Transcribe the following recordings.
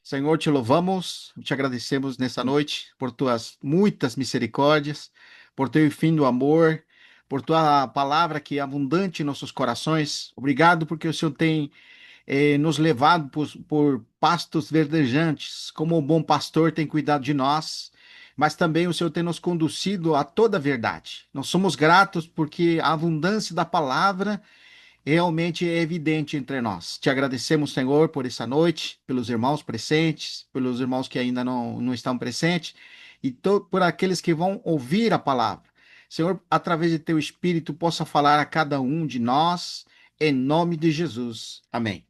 Senhor, te louvamos, te agradecemos nessa noite por tuas muitas misericórdias, por teu infindo amor, por tua palavra que é abundante em nossos corações. Obrigado porque o Senhor tem nos levado por pastos verdejantes, como o bom pastor tem cuidado de nós, mas também o Senhor tem nos conduzido a toda a verdade. Nós somos gratos porque a abundância da palavra realmente é evidente entre nós. Te agradecemos, Senhor, por essa noite, pelos irmãos presentes, pelos irmãos que ainda não estão presentes e por aqueles que vão ouvir a palavra. Senhor, através de teu Espírito, possa falar a cada um de nós, em nome de Jesus. Amém.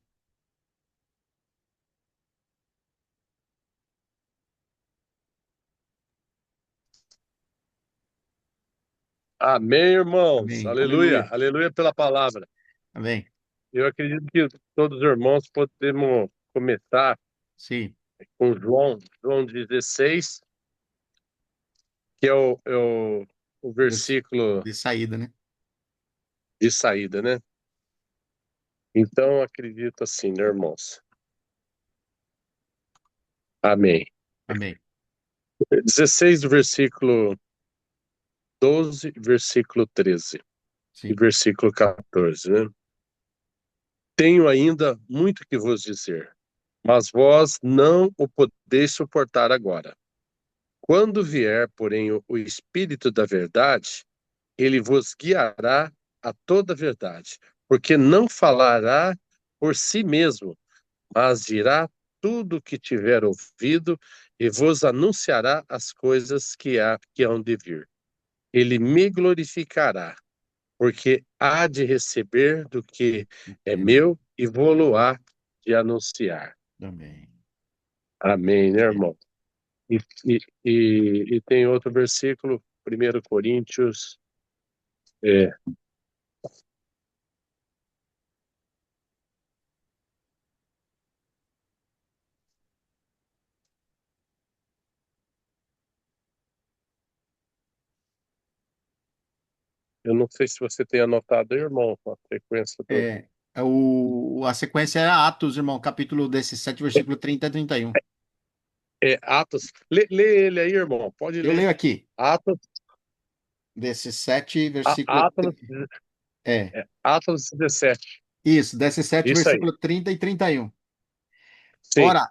Amém, irmãos. Amém. Aleluia. Aleluia. Aleluia pela palavra. Amém. Eu acredito que todos os irmãos podemos começar Sim, com João 16, que é o versículo de saída, né? de saída, né? Então, acredito assim, né, irmãos? Amém. Amém. 16 do versículo 12, versículo 13 e Sim. versículo 14, né? Tenho ainda muito que vos dizer, mas vós não o podeis suportar agora. Quando vier, porém, o Espírito da verdade, ele vos guiará a toda a verdade, porque não falará por si mesmo, mas dirá tudo o que tiver ouvido e vos anunciará as coisas que hão de vir. Ele me glorificará, porque há de receber do que é É meu. meu e vou-lo-á de anunciar. Amém. Amém, né, É. irmão? E, e tem outro versículo, 1 Coríntios, é, eu não sei se você tem anotado aí, irmão, a sequência do... A sequência é Atos, irmão, capítulo 17, versículo 30 a 31. É, Atos, lê ele aí, irmão, pode Eu ler. leio aqui, Atos, 17, versículo. Atos, É, Atos 17, isso, 17, isso aí, versículo 30 e 31. sim, Ora,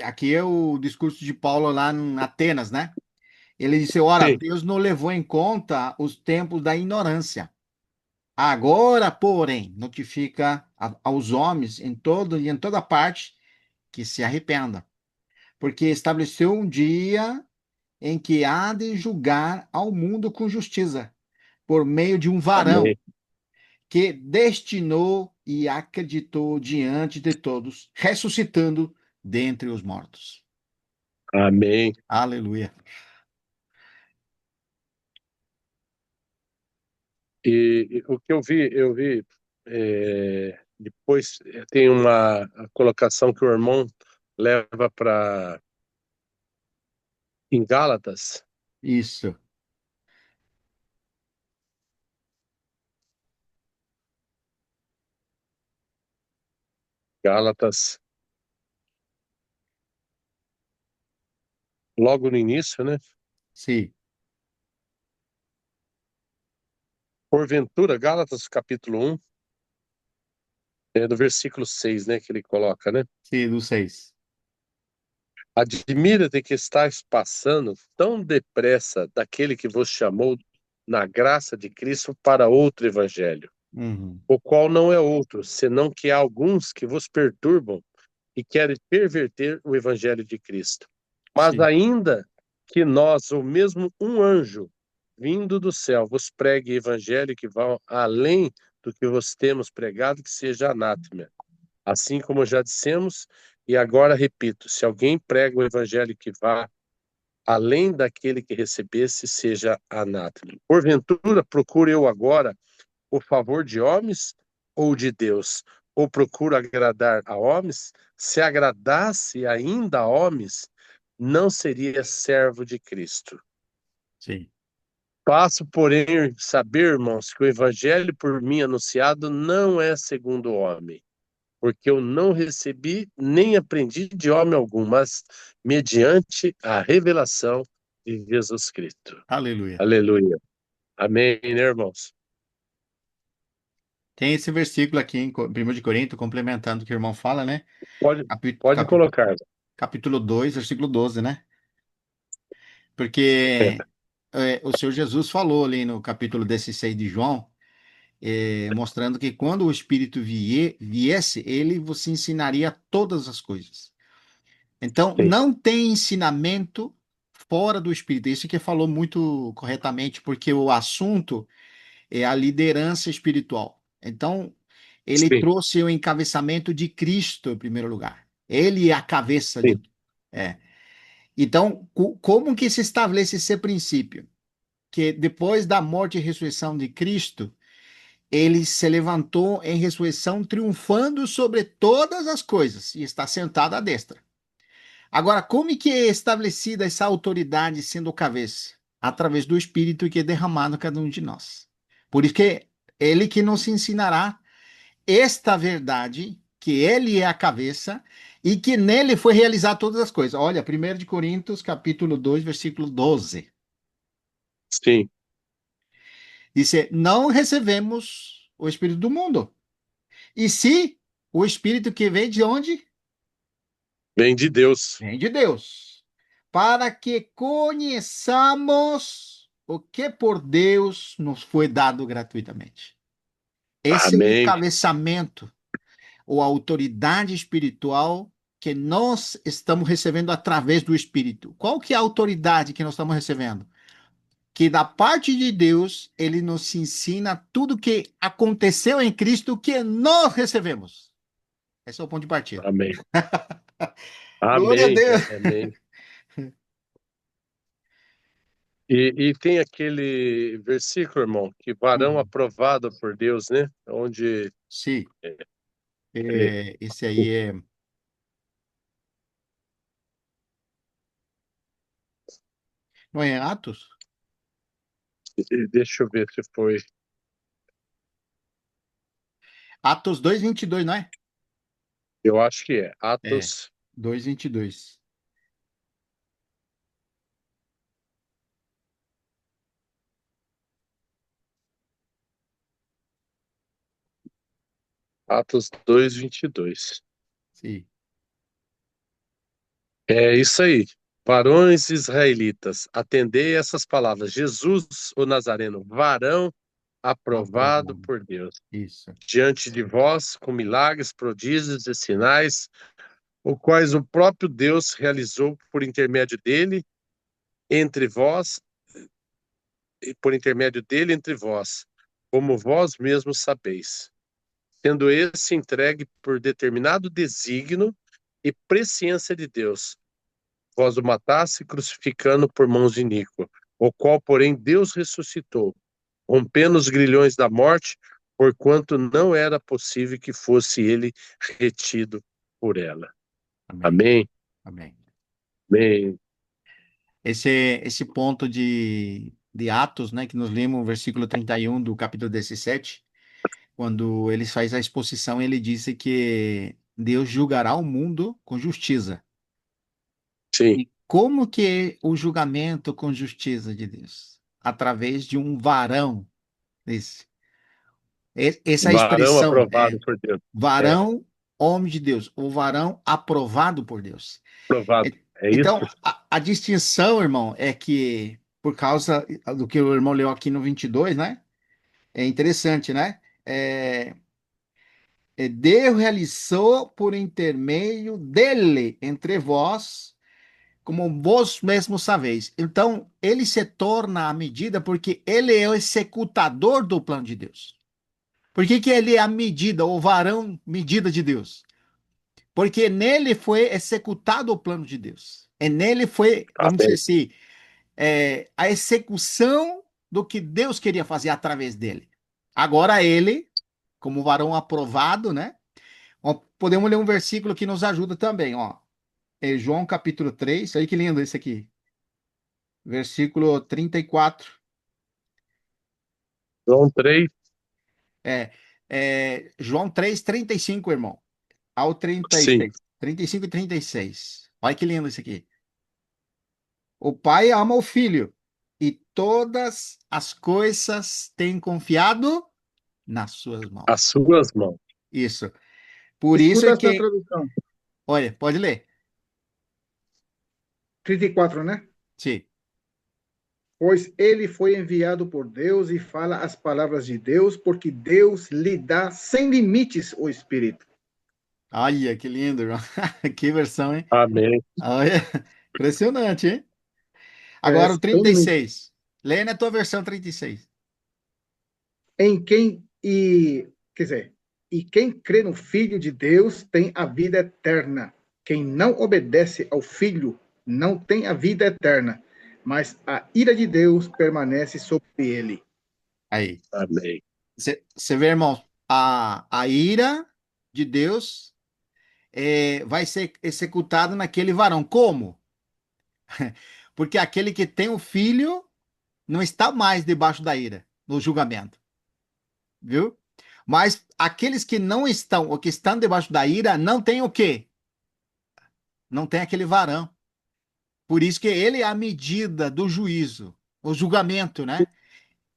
aqui é o discurso de Paulo lá em Atenas, né? Ele disse: Ora, sim, Deus não levou em conta os tempos da ignorância. Agora, porém, notifica aos homens em todo e em toda parte que se arrependam, porque estabeleceu um dia em que há de julgar ao mundo com justiça, por meio de um varão amém, que destinou e acreditou diante de todos, ressuscitando dentre os mortos. amém. Aleluia. E o que eu vi, depois tem uma colocação que o irmão leva para em Gálatas, Isso. Gálatas, logo no início, né? Sim, Porventura, Gálatas capítulo 1, no versículo 6, né, que ele coloca, né? sim, do 6. Admira-te que estás passando tão depressa daquele que vos chamou na graça de Cristo para outro evangelho, Uhum. o qual não é outro, senão que há alguns que vos perturbam e querem perverter o evangelho de Cristo. Mas Sim, ainda que nós, ou mesmo um anjo, vindo do céu, vos pregue evangelho que vá além do que vos temos pregado, que seja anátema. Assim como já dissemos, e agora repito: se alguém prega o evangelho que vá além daquele que recebesse, seja anátema. Porventura, procuro eu agora o favor de homens ou de Deus? Ou procuro agradar a homens? Se agradasse ainda a homens, não seria servo de Cristo. sim. Passo, porém, saber, irmãos, que o evangelho por mim anunciado não é segundo o homem. porque eu não recebi nem aprendi de homem algum, mas mediante a revelação de Jesus Cristo. Aleluia. Aleluia. Amém, né, irmãos? Tem esse versículo aqui em 1 de Coríntios, complementando o que o irmão fala, né? Pode, Capi- pode capi- colocar. capítulo 2, versículo 12, né? É, Porque o Senhor Jesus falou ali no capítulo 16 de João, mostrando que quando o Espírito viesse, ele vos ensinaria todas as coisas. Então, sim, não tem ensinamento fora do Espírito. Isso que falou muito corretamente, porque o assunto é a liderança espiritual. Então, ele sim, trouxe o encabeçamento de Cristo em primeiro lugar. Ele é a cabeça sim. de. É. Então, como que se estabelece esse princípio? Que depois da morte e ressurreição de Cristo, ele se levantou em ressurreição, triunfando sobre todas as coisas, e está sentado à destra. Agora, como que é estabelecida essa autoridade sendo o cabeça? Através do Espírito que é derramado em cada um de nós. Por isso que é ele que nos ensinará esta verdade, que ele é a cabeça e que nele foi realizar todas as coisas. Olha, 1 de Coríntios, capítulo 2, versículo 12. Sim, Diz: não recebemos o Espírito do mundo. E se o Espírito que vem de onde? vem de Deus. Vem de Deus. Para que conheçamos o que por Deus nos foi dado gratuitamente. Esse é o Amém, encabeçamento ou autoridade espiritual que nós estamos recebendo através do Espírito. Qual que é a autoridade que nós estamos recebendo? Que da parte de Deus, ele nos ensina tudo que aconteceu em Cristo que nós recebemos. Esse é o ponto de partida. amém, Glória a amém, Deus. amém. E tem aquele versículo, irmão, que varão Uhum. aprovado por Deus, né? Onde Sim, ele, esse aí é. Não é Atos? deixa eu ver se foi. Atos 2:22, não é? Eu acho que é É, Atos, 2:22. Atos 2:22. Sim, É isso aí. Varões israelitas, atendei essas palavras. Jesus, o Nazareno, varão aprovado aprovado. por Deus, Isso. diante de vós, com milagres, prodígios e sinais, os quais o próprio Deus realizou por intermédio dele, entre vós, e por intermédio dele entre vós, como vós mesmos sabeis, sendo esse entregue por determinado desígnio e presciência de Deus, vós o matasse crucificando por mãos de iníquo, o qual, porém, Deus ressuscitou, rompendo os grilhões da morte, porquanto não era possível que fosse ele retido por ela. Amém. Amém? Amém. Amém. Esse ponto de Atos, né, que nos lemos, o versículo 31 do capítulo 17, quando ele faz a exposição, ele disse que Deus julgará o mundo com justiça. Sim, E como que é o julgamento com justiça de Deus? Através de um varão. Esse. Essa é a varão expressão aprovado por Deus. É, varão, homem de Deus, o varão aprovado por Deus. aprovado. É isso? Então, a distinção, irmão, é que, por causa do que o irmão leu aqui no 22, né? É interessante, né? É, Deus realizou por intermédio dele entre vós, como vós mesmos sabeis. Então, ele se torna a medida porque ele é o executador do plano de Deus. Por que que ele é a medida, o varão medida de Deus? Porque nele foi executado o plano de Deus. E nele foi, vamos dizer Amém. assim, a execução do que Deus queria fazer através dele. Agora ele, como varão aprovado, né? Ó, podemos ler um versículo que nos ajuda também, ó. É João capítulo 3, olha que lindo esse aqui. Versículo 34. João 3, É, João 3:35, irmão. ao Sim, 36. 35 e 36. Olha que lindo isso aqui. O pai ama o filho e todas as coisas têm confiado nas suas as mãos. suas mãos. Isso. Por isso Escuta é esta que, tradução. olha, pode ler. 34, né? Sim. Pois ele foi enviado por Deus e fala as palavras de Deus, porque Deus lhe dá sem limites o Espírito. Olha, que lindo, irmão. Que versão, hein? Amém. Olha, impressionante, hein? É, Agora o sem limites. 36. Lê na tua versão 36. Em quem quer dizer, e quem crê no Filho de Deus tem a vida eterna. Quem não obedece ao Filho não tem a vida eterna, mas a ira de Deus permanece sobre ele. Aí. Amém. Você vê, irmão, a ira de Deus vai ser executada naquele varão. Como? Porque aquele que tem o filho não está mais debaixo da ira, no julgamento, viu? Mas aqueles que não estão, ou que estão debaixo da ira, não tem o quê? Não tem aquele varão. Por isso que ele é a medida do juízo, o julgamento, né?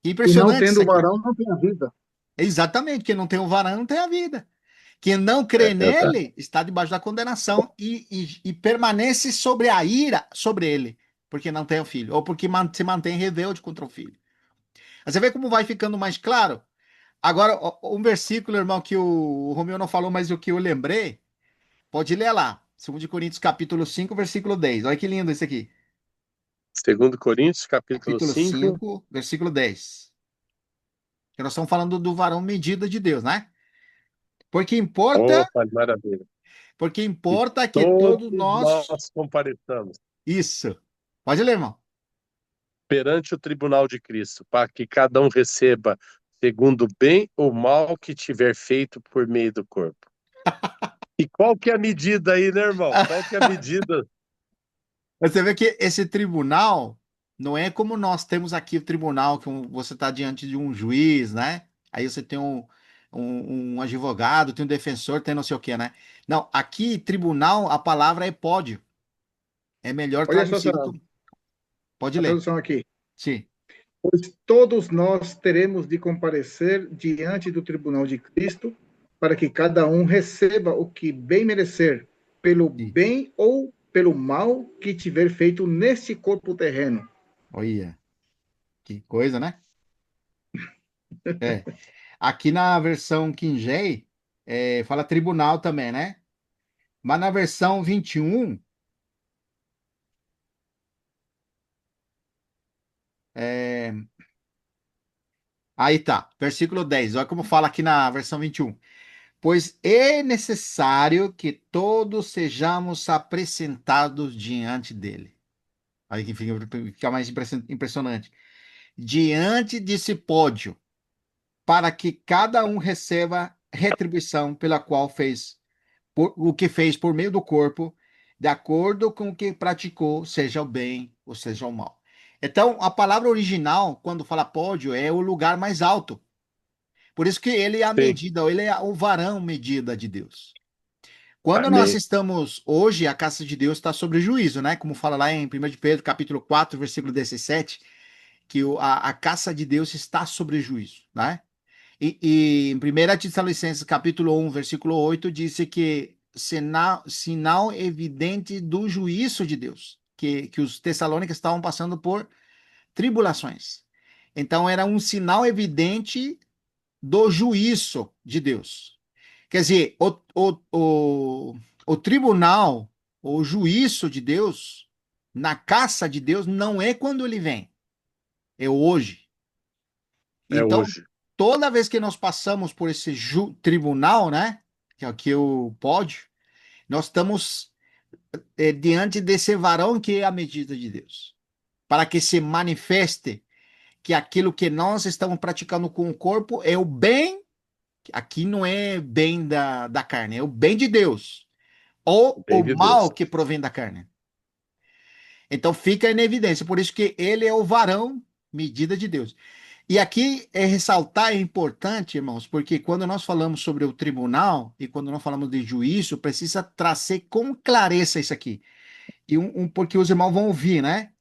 E não Impressionante isso tendo aqui. varão, não tem a vida. Exatamente, quem não tem o varão não tem a vida. Quem não É crê verdade. nele está debaixo da condenação e permanece sobre a ira sobre ele, porque não tem o filho, ou porque se mantém rebelde contra o filho. Aí você vê como vai ficando mais claro? Agora, um versículo, irmão, que o Romeu não falou, mas o que eu lembrei, pode ler lá. 2 Coríntios, capítulo 5, versículo 10. Olha que lindo isso aqui. Segundo Coríntios, capítulo Capítulo 5. 5, versículo 10. Que nós estamos falando do varão medida de Deus, né? Porque importa, Opa, maravilha. porque E importa que todos todos nós. nós compareçamos Isso. Pode ler, irmão. perante o tribunal de Cristo, para que cada um receba segundo o bem ou mal que tiver feito por meio do corpo. E qual que é a medida aí, né, irmão? Qual que é a medida? Você vê que esse tribunal não é como nós temos aqui o tribunal, que você está diante de um juiz, né? Aí você tem um advogado, tem um defensor, tem não sei o quê, né? Não, aqui, tribunal, a palavra é pódio. É melhor Olha só traduzido como. Pode a ler. tradução aqui. Sim. Pois todos nós teremos de comparecer diante do tribunal de Cristo, para que cada um receba o que bem merecer, pelo Sim. bem ou pelo mal que tiver feito neste corpo terreno. Olha, que coisa, né? É. Aqui na versão King James, fala tribunal também, né? Mas na versão 21, é, aí tá, versículo 10. Olha como fala aqui na versão 21. Pois é necessário que todos sejamos apresentados diante dele. Aí que fica mais impressionante. Diante desse pódio, para que cada um receba retribuição pela qual fez o que fez por meio do corpo, de acordo com o que praticou, seja o bem ou seja o mal. Então, a palavra original, quando fala pódio, é o lugar mais alto. Por isso que ele é a Sim, medida, ele é o varão medida de Deus. Quando nós amém. estamos hoje, a casa de Deus está sobre juízo, né? Como fala lá em 1 de Pedro, capítulo 4, versículo 17, que a casa de Deus está sobre juízo, né? E em 1 Tessalonicenses, capítulo 1, versículo 8, disse que sinal evidente do juízo de Deus, que os tessalônicos estavam passando por tribulações. Então, era um sinal evidente do juízo de Deus. Quer dizer, o tribunal, o juízo de Deus, na casa de Deus, não é quando ele vem, é hoje. É Então, hoje. toda vez que nós passamos por esse tribunal, né, que é aqui o pódio, nós estamos diante desse varão que é a medida de Deus, para que se manifeste que aquilo que nós estamos praticando com o corpo é o bem, aqui não é bem da carne, é o bem de Deus, ou Bem o de mal Deus. que provém da carne. Então fica em evidência, por isso que ele é o varão, medida de Deus. E aqui é ressaltar, é importante, irmãos, porque quando nós falamos sobre o tribunal e quando nós falamos de juízo, precisa trazer com clareza isso aqui. E porque os irmãos vão ouvir, né?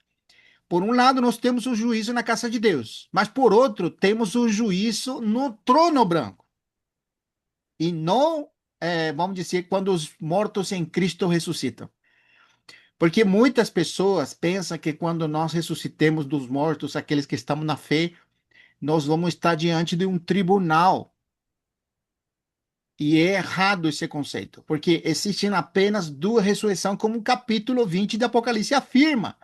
Por um lado, nós temos o juízo na casa de Deus, mas por outro, temos o juízo no trono branco. E não, vamos dizer, quando os mortos em Cristo ressuscitam. Porque muitas pessoas pensam que quando nós ressuscitemos dos mortos, aqueles que estamos na fé, nós vamos estar diante de um tribunal. E é errado esse conceito, porque existem apenas duas ressurreições, como o capítulo 20 de Apocalipse afirma.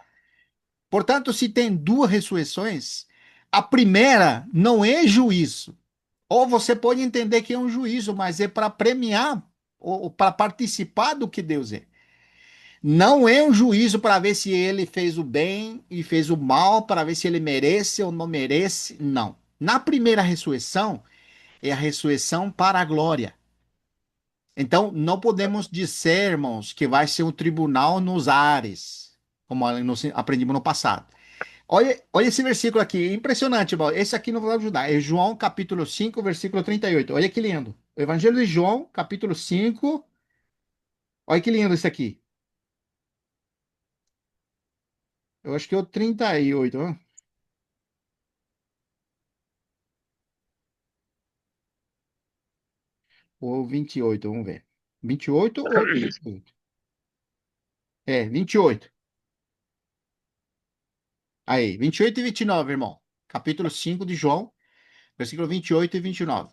Portanto, se tem duas ressurreições, a primeira não é juízo. Ou você pode entender que é um juízo, mas é para premiar ou para participar do que Deus é. Não é um juízo para ver se ele fez o bem e fez o mal, para ver se ele merece ou não merece. Não. Na primeira ressurreição, é a ressurreição para a glória. Então, não podemos dizer, irmãos, que vai ser um tribunal nos ares, como nós aprendemos no passado. Olha esse versículo aqui, é impressionante, irmão. Esse aqui não vai ajudar. É João capítulo 5, versículo 38. Olha que lindo. O Evangelho de João, capítulo 5. Olha que lindo isso aqui. Eu acho que é o 38, né? Ou 28, vamos ver. 28 ou 38? É, 28. Aí, 28 e 29, irmão. Capítulo 5 de João, versículo 28 e 29.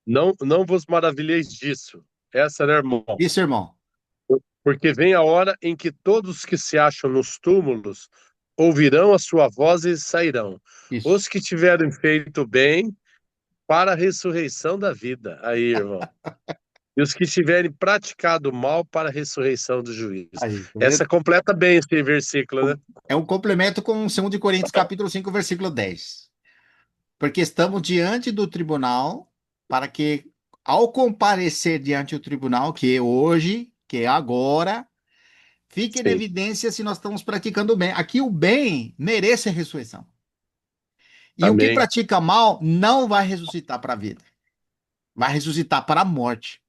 Não vos maravilheis disso. Essa, né, irmão? Isso, irmão. Porque vem a hora em que todos que se acham nos túmulos ouvirão a sua voz e sairão. Isso. Os que tiverem feito bem para a ressurreição da vida. Aí, irmão. E os que tiverem praticado mal para a ressurreição do juízo. Aí, tá Essa vendo? completa bem esse versículo, né? É um complemento com 2 Coríntios, capítulo 5, versículo 10. Porque estamos diante do tribunal para que, ao comparecer diante do tribunal, que é hoje, que é agora, fique em Sim. evidência se nós estamos praticando o bem. Aqui o bem merece a ressurreição. E o que Amém. pratica mal não vai ressuscitar para a vida, vai ressuscitar para a morte.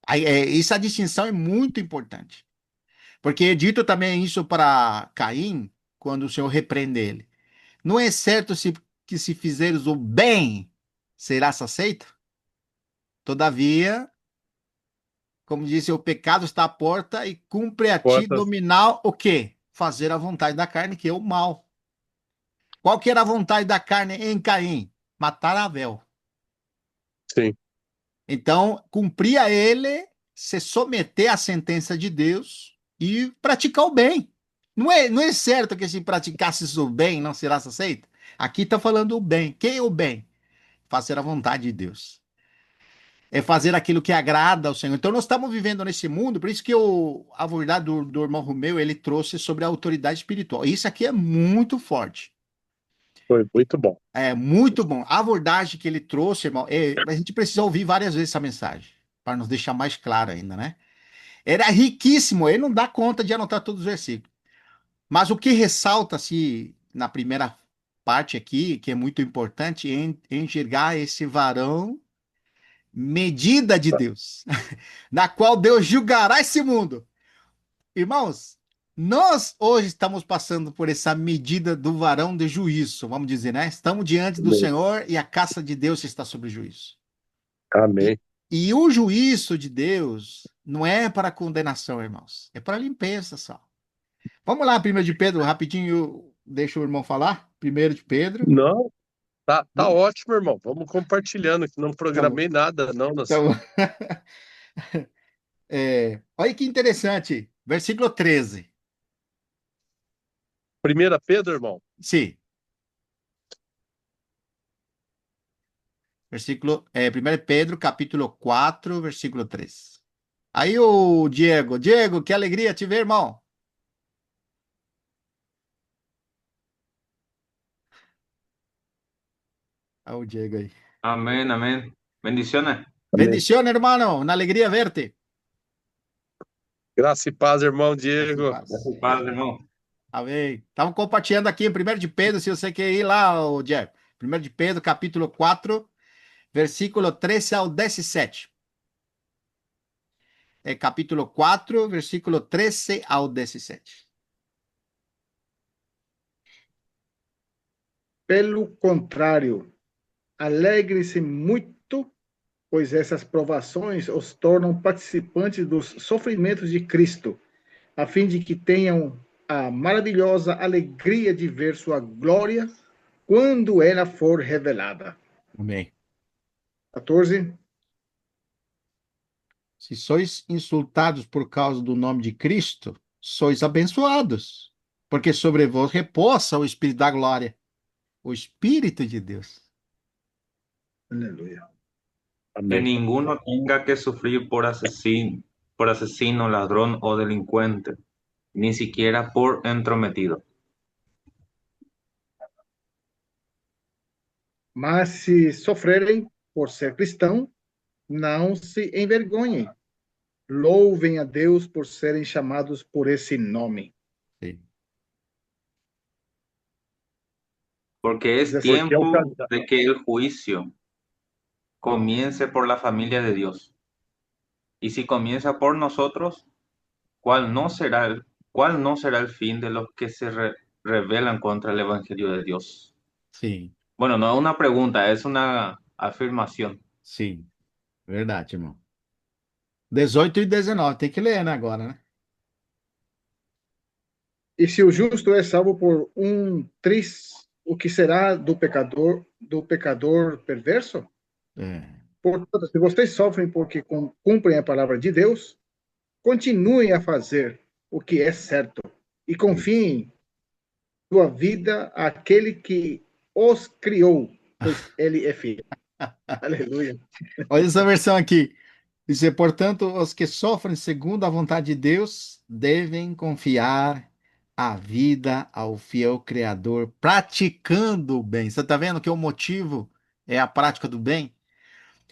Aí, essa distinção é muito importante. Porque é dito também isso para Caim, quando o Senhor repreende ele. Não é certo que se fizeres o bem, serás aceito? Todavia, como disse, o pecado está à porta e cumpre a ti Portas, dominar o quê? Fazer a vontade da carne, que é o mal. Qual que era a vontade da carne em Caim? Matar Abel. sim. Então, cumpria ele se submeter à sentença de Deus e praticar o bem. Não é certo que se praticasses o bem não serás aceito? Aqui está falando o bem. Quem é o bem? Fazer a vontade de Deus. É fazer aquilo que agrada ao Senhor. Então, nós estamos vivendo nesse mundo, por isso que a verdade do irmão Romeu, ele trouxe sobre a autoridade espiritual. Isso aqui é muito forte. Foi muito bom. É muito bom. A abordagem que ele trouxe, irmão, a gente precisa ouvir várias vezes essa mensagem, para nos deixar mais claro ainda, né? Era riquíssimo, ele não dá conta de anotar todos os versículos. Mas o que ressalta-se na primeira parte aqui, que é muito importante, é enxergar esse varão medida de Deus, na qual Deus julgará esse mundo. Irmãos, nós hoje estamos passando por essa medida do varão de juízo, vamos dizer, né? Estamos diante do Amém. Senhor e a caça de Deus está sobre o juízo. E, Amém. e o juízo de Deus não é para condenação, irmãos, é para limpeza só. Vamos lá, primeiro de Pedro, rapidinho, deixa o irmão falar. Primeiro de Pedro. Não, tá Hum? ótimo, irmão. Vamos compartilhando, que não Então, programei nada, não. então olha que interessante. Versículo 13. Primeira Pedro, irmão. Sim, versículo, 1 Pedro, capítulo 4, versículo 3. Aí o Diego, que alegria te ver, irmão. Olha o Diego aí. Amén, amén. Bendiciones. Amém. Bendición, hermano, una alegría verte. Graça e paz, irmão Graça e Diego. paz. Padre, hermano. Amém. Estamos compartilhando aqui em 1 de Pedro, se você quer ir lá, ô Diego. 1 de Pedro, capítulo 4, versículo 13 ao 17. É capítulo 4, versículo 13 ao 17. Pelo contrário, alegre-se muito, pois essas provações os tornam participantes dos sofrimentos de Cristo, a fim de que tenham a maravilhosa alegria de ver sua glória quando ela for revelada. Amém. 14. Se sois insultados por causa do nome de Cristo, sois abençoados, porque sobre vós reposa o Espírito da glória, o Espírito de Deus. Aleluia. Que Amém. ninguno tenga que sufrir por asesino, ladrón o delincuente, ni siquiera por entrometido. Mas se sofrerem por ser cristão, não se envergonhem. Louvem a Deus por serem chamados por esse nome. Sim. Porque es 17. Porque é o tiempo caso. de que el juicio comience por la familia de Dios. Y si comienza por nosotros, ¿cuál no será cuál no será el fin de los que se rebelan contra el Evangelio de Dios? Sim, Bueno, no es una pregunta, es una afirmación. sim. Verdade, irmão. 18 e 19, tem que ler, né, agora, né? E se o justo é salvo por um tris, o que será do pecador perverso? É, Portanto, se vocês sofrem porque cumprem a palavra de Deus, continuem a fazer o que é certo e isso. confiem sua vida àquele que os criou, pois ele é fiel. Aleluia. Olha essa versão aqui. Diz, portanto, os que sofrem segundo a vontade de Deus devem confiar a vida ao fiel Criador, praticando o bem. Você está vendo que o motivo é a prática do bem?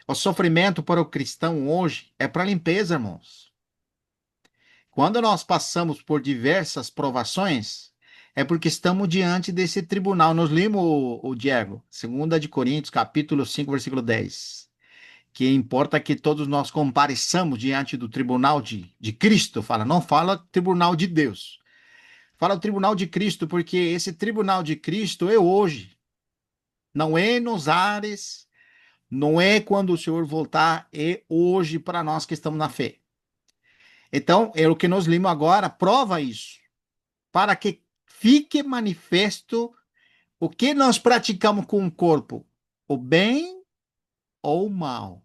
O sofrimento para o cristão hoje é para limpeza, irmãos. Quando nós passamos por diversas provações, é porque estamos diante desse tribunal. Nós limos o Diego, 2 de Coríntios, capítulo 5, versículo 10. Que importa que todos nós compareçamos diante do tribunal de Cristo. Fala, não fala tribunal de Deus. Fala o tribunal de Cristo, porque esse tribunal de Cristo é hoje. Não é nos ares, não é quando o Senhor voltar, é hoje para nós que estamos na fé. Então, é o que nós lemos agora, prova isso, para que fique manifesto o que nós praticamos com o corpo, o bem ou o mal.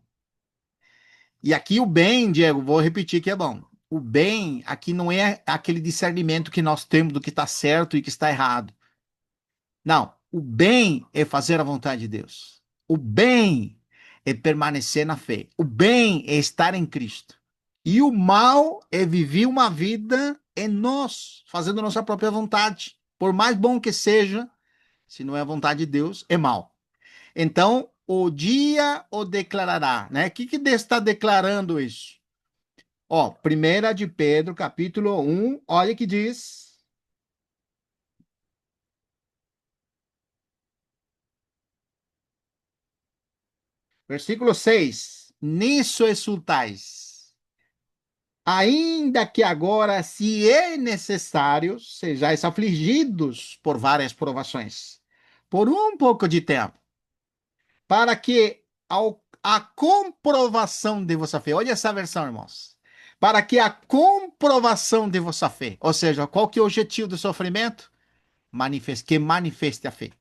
E aqui o bem, Diego, vou repetir que é bom. O bem aqui não é aquele discernimento que nós temos do que está certo e que está errado. Não, o bem é fazer a vontade de Deus. O bem é permanecer na fé. O bem é estar em Cristo. E o mal é viver uma vida em nós, fazendo nossa própria vontade. Por mais bom que seja, se não é a vontade de Deus, é mal. Então, o dia o declarará, né? O que Deus está declarando isso? Ó, 1 de Pedro, capítulo 1, olha que diz. Versículo 6. Nisso exultais, ainda que agora, se é necessário, sejais afligidos por várias provações, por um pouco de tempo, para que a comprovação de vossa fé, olha essa versão, irmãos, para que a comprovação de vossa fé, ou seja, qual que é o objetivo do sofrimento? Que manifeste a fé.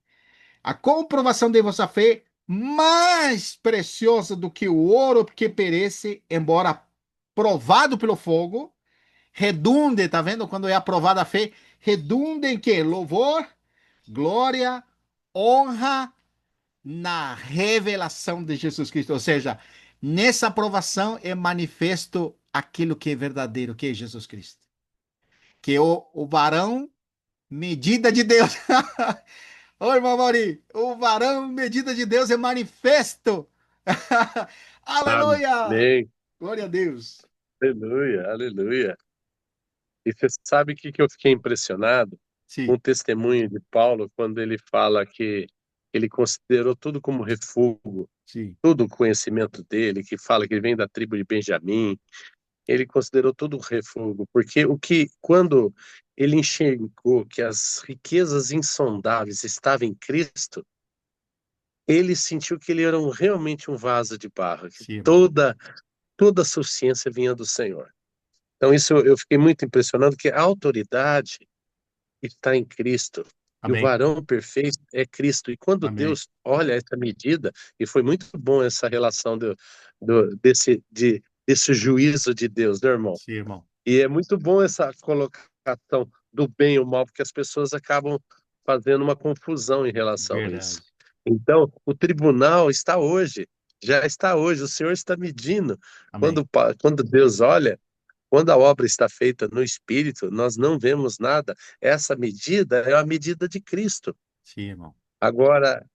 A comprovação de vossa fé, mais preciosa do que o ouro que perece, embora provado pelo fogo, redunde, tá vendo? Quando é aprovada a fé, redunde em quê? Louvor, glória, honra na revelação de Jesus Cristo. Ou seja, nessa aprovação é manifesto aquilo que é verdadeiro, que é Jesus Cristo. Que é o varão medida de Deus. Oi, irmão Mauri, o varão medida de Deus é manifesto. Aleluia! Amém. Glória a Deus. Aleluia, aleluia. E você sabe o que eu fiquei impressionado? Sim, um testemunho de Paulo quando ele fala que ele considerou tudo como refúgio, sim, todo o conhecimento dele, que fala que ele vem da tribo de Benjamim, ele considerou tudo refúgio, porque quando ele enxergou que as riquezas insondáveis estavam em Cristo, ele sentiu que ele era realmente um vaso de barro, que sim, irmão. toda a suficiência vinha do Senhor. Então isso eu fiquei muito impressionado, que a autoridade está em Cristo. E o Amém, varão perfeito é Cristo. E quando amém. Deus olha essa medida, e foi muito bom essa relação desse juízo de Deus, né, irmão? Sim, irmão. E é muito bom essa colocação do bem e o mal, porque as pessoas acabam fazendo uma confusão em relação a isso. Verdade. Então, o tribunal está hoje, já está hoje, o Senhor está medindo. Amém. Quando Deus olha, quando a obra está feita no Espírito, nós não vemos nada. Essa medida é a medida de Cristo. Sim, irmão. Agora,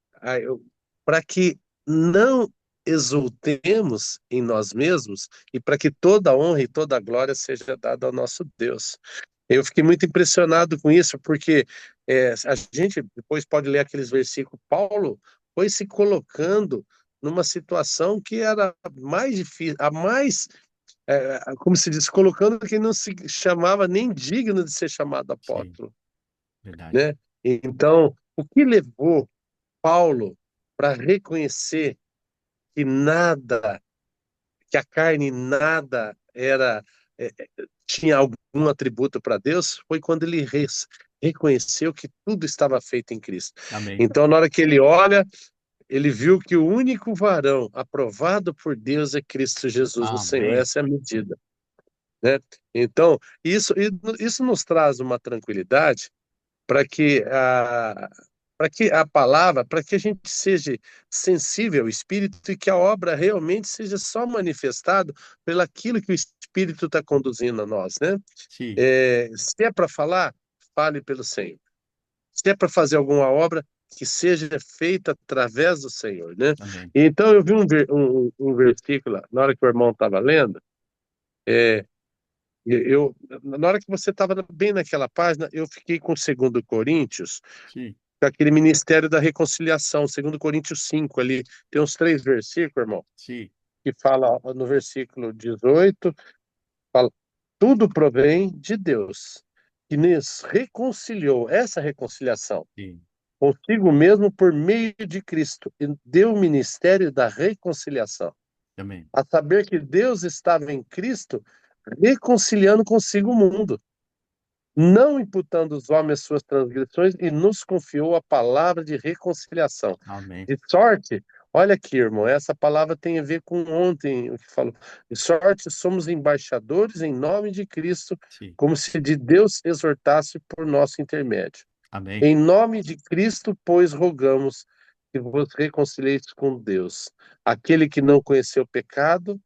para que não exultemos em nós mesmos e para que toda a honra e toda a glória seja dada ao nosso Deus. Eu fiquei muito impressionado com isso, porque a gente depois pode ler aqueles versículos. Paulo foi se colocando numa situação que era mais difícil, a mais como se diz, colocando que não se chamava nem digno de ser chamado Sim, apóstolo, verdade. né? Então, o que levou Paulo para reconhecer que nada, que a carne nada tinha algum atributo para Deus, foi quando ele reconheceu que tudo estava feito em Cristo. Amém. Então, na hora que ele olha, ele viu que o único varão aprovado por Deus é Cristo Jesus, o Senhor. Amém. Essa é a medida, né? Então, isso nos traz uma tranquilidade para que a palavra, para que a gente seja sensível ao Espírito e que a obra realmente seja só manifestada pelo aquilo que o Espírito está conduzindo a nós, né? Sim. Se é para falar, fale pelo Senhor. Se é para fazer alguma obra, que seja feita através do Senhor, né? Amém. Então eu vi um versículo na hora que o irmão estava lendo. é, Na hora que você estava bem naquela página, eu fiquei com 2 Coríntios, Sim. com aquele ministério da reconciliação, 2 Coríntios 5 ali, tem uns 3 versículos, irmão, Sim. que fala no versículo 18, fala, tudo provém de Deus, que nos reconciliou, essa reconciliação, Sim. consigo mesmo por meio de Cristo, e deu o ministério da reconciliação. Amém. A saber que Deus estava em Cristo reconciliando consigo o mundo, não imputando aos homens suas transgressões, e nos confiou a palavra de reconciliação. Amém. De sorte, olha aqui, irmão, essa palavra tem a ver com ontem, o que falou. De sorte, somos embaixadores em nome de Cristo, Sim. como se de Deus exortasse por nosso intermédio. Amém. Em nome de Cristo, pois, rogamos que vos reconcilieis com Deus. Aquele que não conheceu pecado,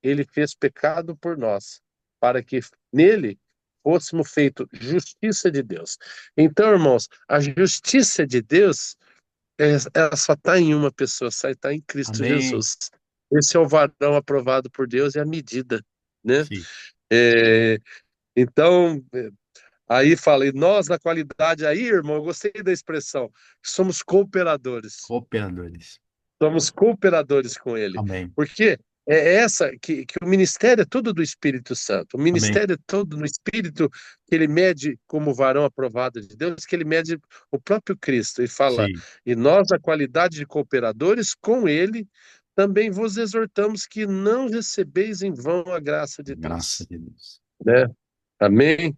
ele fez pecado por nós, para que nele fôssemos feitos justiça de Deus. Então, irmãos, a justiça de Deus, ela só está em uma pessoa, só está em Cristo Amém. Jesus. Esse é o varão aprovado por Deus e a medida, né? Sim. É, então, aí falei, nós na qualidade, aí, irmão, eu gostei da expressão, somos cooperadores. Cooperadores. Somos cooperadores com Ele. Amém. Porque é essa que o ministério é todo do Espírito Santo. O Amém. ministério é todo no Espírito que ele mede como varão aprovado de Deus, que ele mede o próprio Cristo e fala: Sim. e nós, na qualidade de cooperadores com ele, também vos exortamos que não recebeis em vão a graça de Graças Deus, a Deus. né? Amém?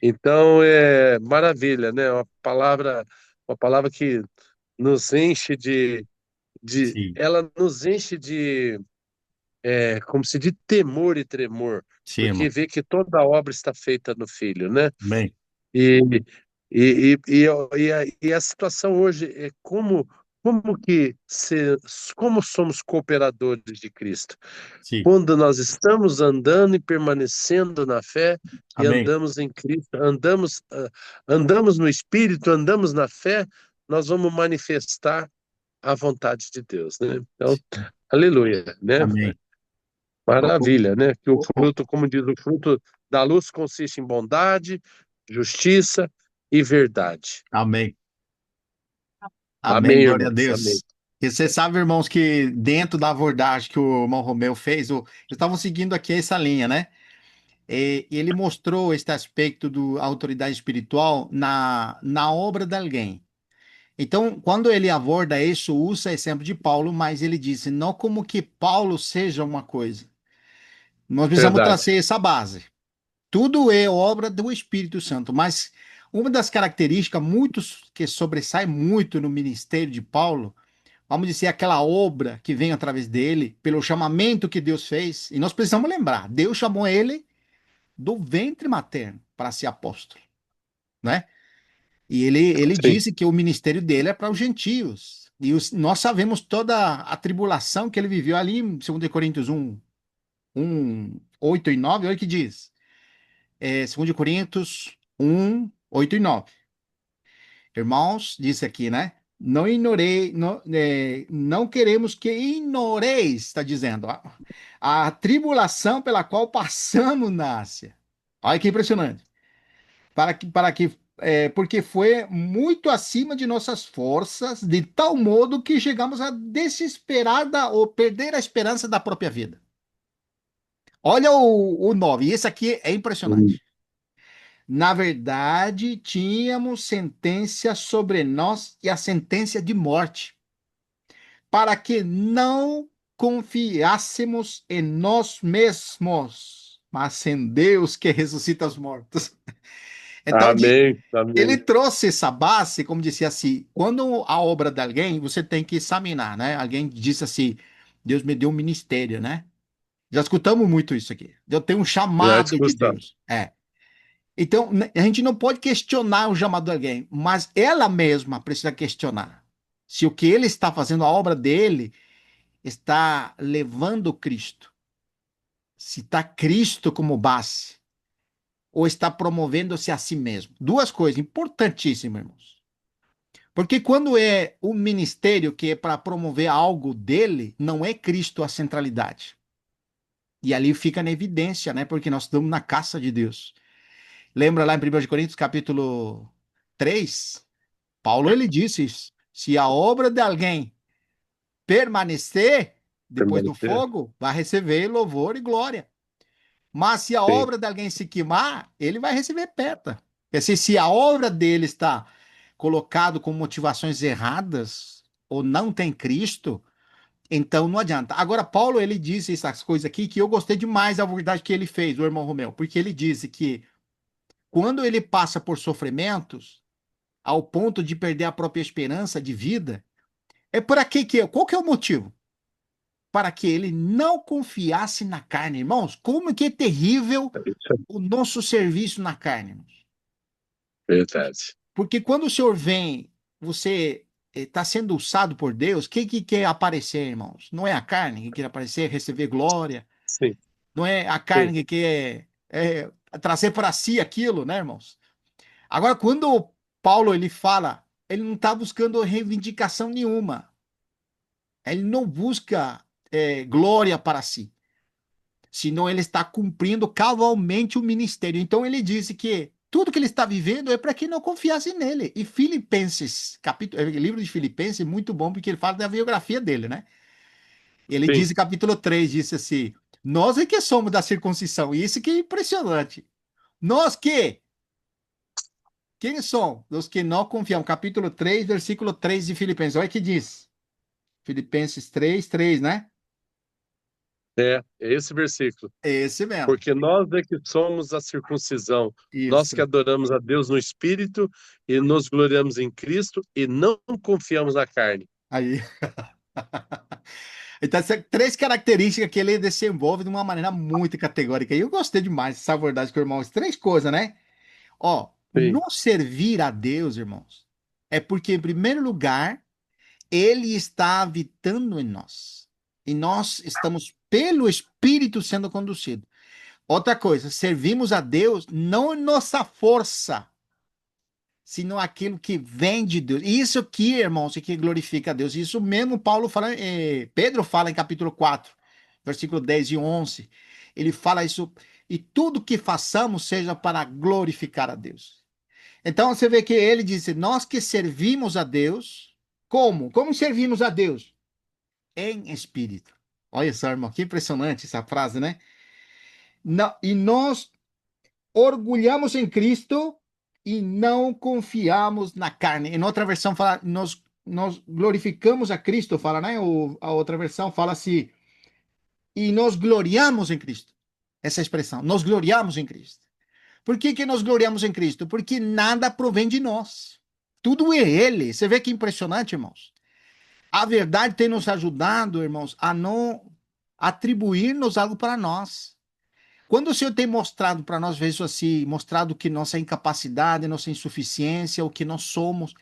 Então é maravilha, né? Uma palavra que nos enche Sim. ela nos enche como se de temor e tremor, Sim, porque irmão. vê que toda a obra está feita no Filho, né? Amém. E, e a situação hoje é como somos cooperadores de Cristo, Sim. quando nós estamos andando e permanecendo na fé e Amém. andamos em Cristo, andamos no Espírito, andamos na fé, nós vamos manifestar a vontade de Deus, né? Então, Sim. aleluia, né? Amém. Ô, Maravilha, né? Que o ô, ô, fruto, como diz, o fruto da luz consiste em bondade, justiça. e verdade. Amém. Amém, Amém, glória a irmãos. Amém. Deus. E você sabe, irmãos, que dentro da abordagem que o irmão Romeu fez, eles estavam seguindo aqui essa linha, né? E ele mostrou este aspecto da autoridade espiritual na obra de alguém. Então, quando ele aborda isso, usa exemplo de Paulo, mas ele disse, não como que Paulo seja uma coisa. Nós precisamos Verdade. trazer essa base. Tudo é obra do Espírito Santo, mas uma das características que sobressai muito no ministério de Paulo, vamos dizer, aquela obra que vem através dele, pelo chamamento que Deus fez, e nós precisamos lembrar, Deus chamou ele do ventre materno para ser apóstolo, né? E ele Sim. disse que o ministério dele é para os gentios. E nós sabemos toda a tribulação que ele viveu ali em 2 Coríntios 8 e 9, olha o que diz. 2 Coríntios 8 e 9. Irmãos, disse aqui, né? Não ignorei, não queremos que ignoreis, está dizendo, a tribulação pela qual passamos na Ásia. Olha que impressionante. Porque foi muito acima de nossas forças, de tal modo que chegamos a desesperada ou perder a esperança da própria vida. Olha o 9, e esse aqui é impressionante. Na verdade, tínhamos sentença sobre nós e a sentença de morte, para que não confiássemos em nós mesmos, mas em Deus que ressuscita os mortos. Então, Amém. ele Amém. trouxe essa base, como disse assim, quando a obra de alguém, você tem que examinar, né? Alguém disse assim, Deus me deu um ministério, né? Já escutamos muito isso aqui. Eu tenho um Já chamado de discussão. Deus. Então, a gente não pode questionar o chamado de alguém, mas ela mesma precisa questionar. Se o que ele está fazendo, a obra dele, está levando Cristo. Se está Cristo como base, ou está promovendo-se a si mesmo. Duas coisas importantíssimas, irmãos. Porque quando é um ministério que é para promover algo dele, não é Cristo a centralidade. E ali fica na evidência, né? Porque nós estamos na caça de Deus. Lembra lá em 1 Coríntios, capítulo 3? Paulo, ele disse isso. Se a obra de alguém permanecer depois do Permanecer. fogo, vai receber louvor e glória. Mas se a Sim. obra de alguém se queimar, ele vai receber perda. Quer dizer, se a obra dele está colocado com motivações erradas ou não tem Cristo, então não adianta. Agora, Paulo, ele disse essas coisas aqui que eu gostei demais da abordagem que ele fez, o irmão Romeu, porque ele disse que quando ele passa por sofrimentos, ao ponto de perder a própria esperança de vida, é por aqui qual que é o motivo? Para que ele não confiasse na carne, irmãos. Como que é terrível Isso é o nosso serviço na carne, irmãos. verdade. Porque quando o Senhor vem, você está sendo usado por Deus, quem que quer aparecer, irmãos? Não é a carne que quer aparecer, receber glória, Sim. não é a Sim. carne que quer trazer para si aquilo, né, irmãos? Agora, quando Paulo ele fala, ele não está buscando reivindicação nenhuma. Ele não busca glória para si, senão ele está cumprindo cabalmente o ministério. Então ele disse que tudo que ele está vivendo é para que não confiasse nele. E Filipenses, livro de Filipenses, é muito bom porque ele fala da biografia dele, né? Ele Sim. diz, capítulo 3, disse assim: Nós é que somos da circuncisão. E isso que é impressionante. Nós que? Quem são? Os que não confiam. Capítulo 3, versículo 3 de Filipenses. Olha o que diz. Filipenses 3, 3, né? É esse versículo. Esse mesmo. Porque nós é que somos a circuncisão, nós que Isso. adoramos a Deus no Espírito e nos gloriamos em Cristo e não confiamos na carne. Aí. Então, são três características que ele desenvolve de uma maneira muito categórica. E eu gostei demais dessa abordagem com o irmão. Três coisas, né? Ó, Sim, no servir a Deus, irmãos, é porque, em primeiro lugar, ele está habitando em nós. E nós estamos, pelo Espírito, sendo conduzidos. Outra coisa, servimos a Deus não em nossa força, sino aquilo que vem de Deus. Isso aqui, irmãos, é que glorifica a Deus. Isso mesmo Paulo fala, Pedro fala em capítulo 4, versículo 10 e 11. Ele fala isso, e tudo que façamos seja para glorificar a Deus. Então você vê que ele disse: nós que servimos a Deus, como? Como servimos a Deus? Em espírito. Olha só, irmão, que impressionante essa frase, né? E nós orgulhamos em Cristo e não confiamos na carne. Em outra versão fala, nós glorificamos a Cristo, fala, né? A outra versão fala assim, e nós gloriamos em Cristo. Essa expressão, nós gloriamos em Cristo. Por que que nós gloriamos em Cristo? Porque nada provém de nós. Tudo é Ele. Você vê que impressionante, irmãos. A verdade tem nos ajudado, irmãos, a não atribuir-nos algo para nós. Quando o Senhor tem mostrado para nós, vezes assim, mostrado que nossa incapacidade, nossa insuficiência, o que nós somos,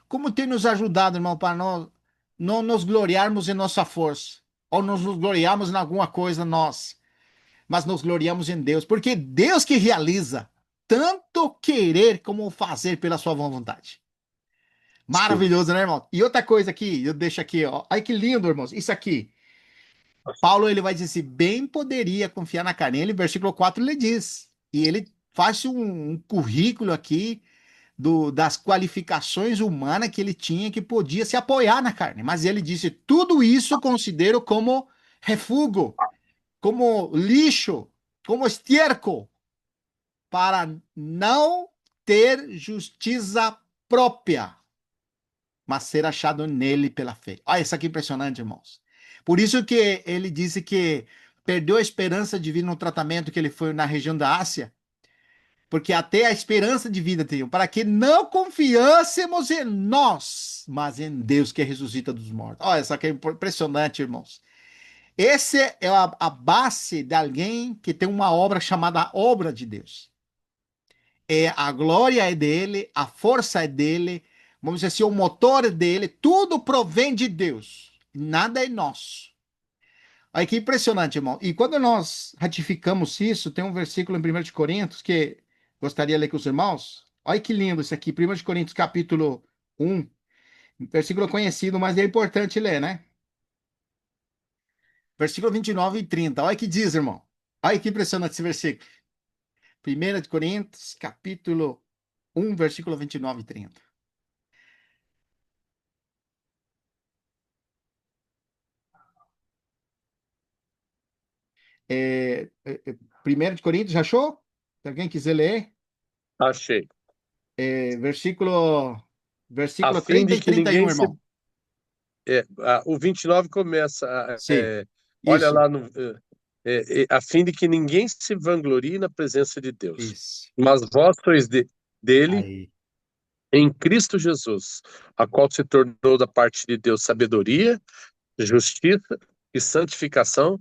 como tem nos ajudado, irmão, para nós não nos gloriarmos em nossa força, ou nos gloriarmos em alguma coisa nós, mas nos gloriamos em Deus, porque Deus que realiza tanto querer como fazer pela sua vontade. Sim. Maravilhoso, né, irmão? E outra coisa aqui, eu deixo aqui, ó. Ai, que lindo, irmãos. Isso aqui. Paulo, ele vai dizer assim, bem poderia confiar na carne. Ele, versículo 4, ele diz. E ele faz um currículo aqui das qualificações humanas que ele tinha que podia se apoiar na carne. Mas ele disse, tudo isso eu considero como refúgio, como lixo, como estiércol, para não ter justiça própria, mas ser achado nele pela fé. Olha, isso aqui é impressionante, irmãos. Por isso que ele disse que perdeu a esperança de vir no tratamento que ele foi na região da Ásia, porque até a esperança de vida tinham, para que não confiássemos em nós, mas em Deus que ressuscita dos mortos. Olha, isso aqui é impressionante, irmãos. Essa é a base de alguém que tem uma obra chamada obra de Deus. A glória é dele, a força é dele, vamos dizer assim, o motor é dele, tudo provém de Deus, nada é nosso. Aí que impressionante, irmão. E quando nós ratificamos isso, tem um versículo em 1 de Coríntios que gostaria de ler com os irmãos. Olha que lindo isso aqui, 1 de Coríntios capítulo 1, versículo conhecido, mas é importante ler, né? Versículo 29 e 30. Olha que diz, irmão. Olha que impressionante esse versículo. 1 de Coríntios capítulo 1, versículo 29 e 30. É, 1 de Coríntios, já achou? Se alguém quiser ler, Achei. versículo, A versículo fim 30 de e que 31, ninguém se. irmão. O 29 começa. Sim, Olha isso, lá no. A fim de que ninguém se vanglorie na presença de Deus. isso. Mas vós sois dele Aí, em Cristo Jesus, a qual se tornou da parte de Deus sabedoria, justiça e santificação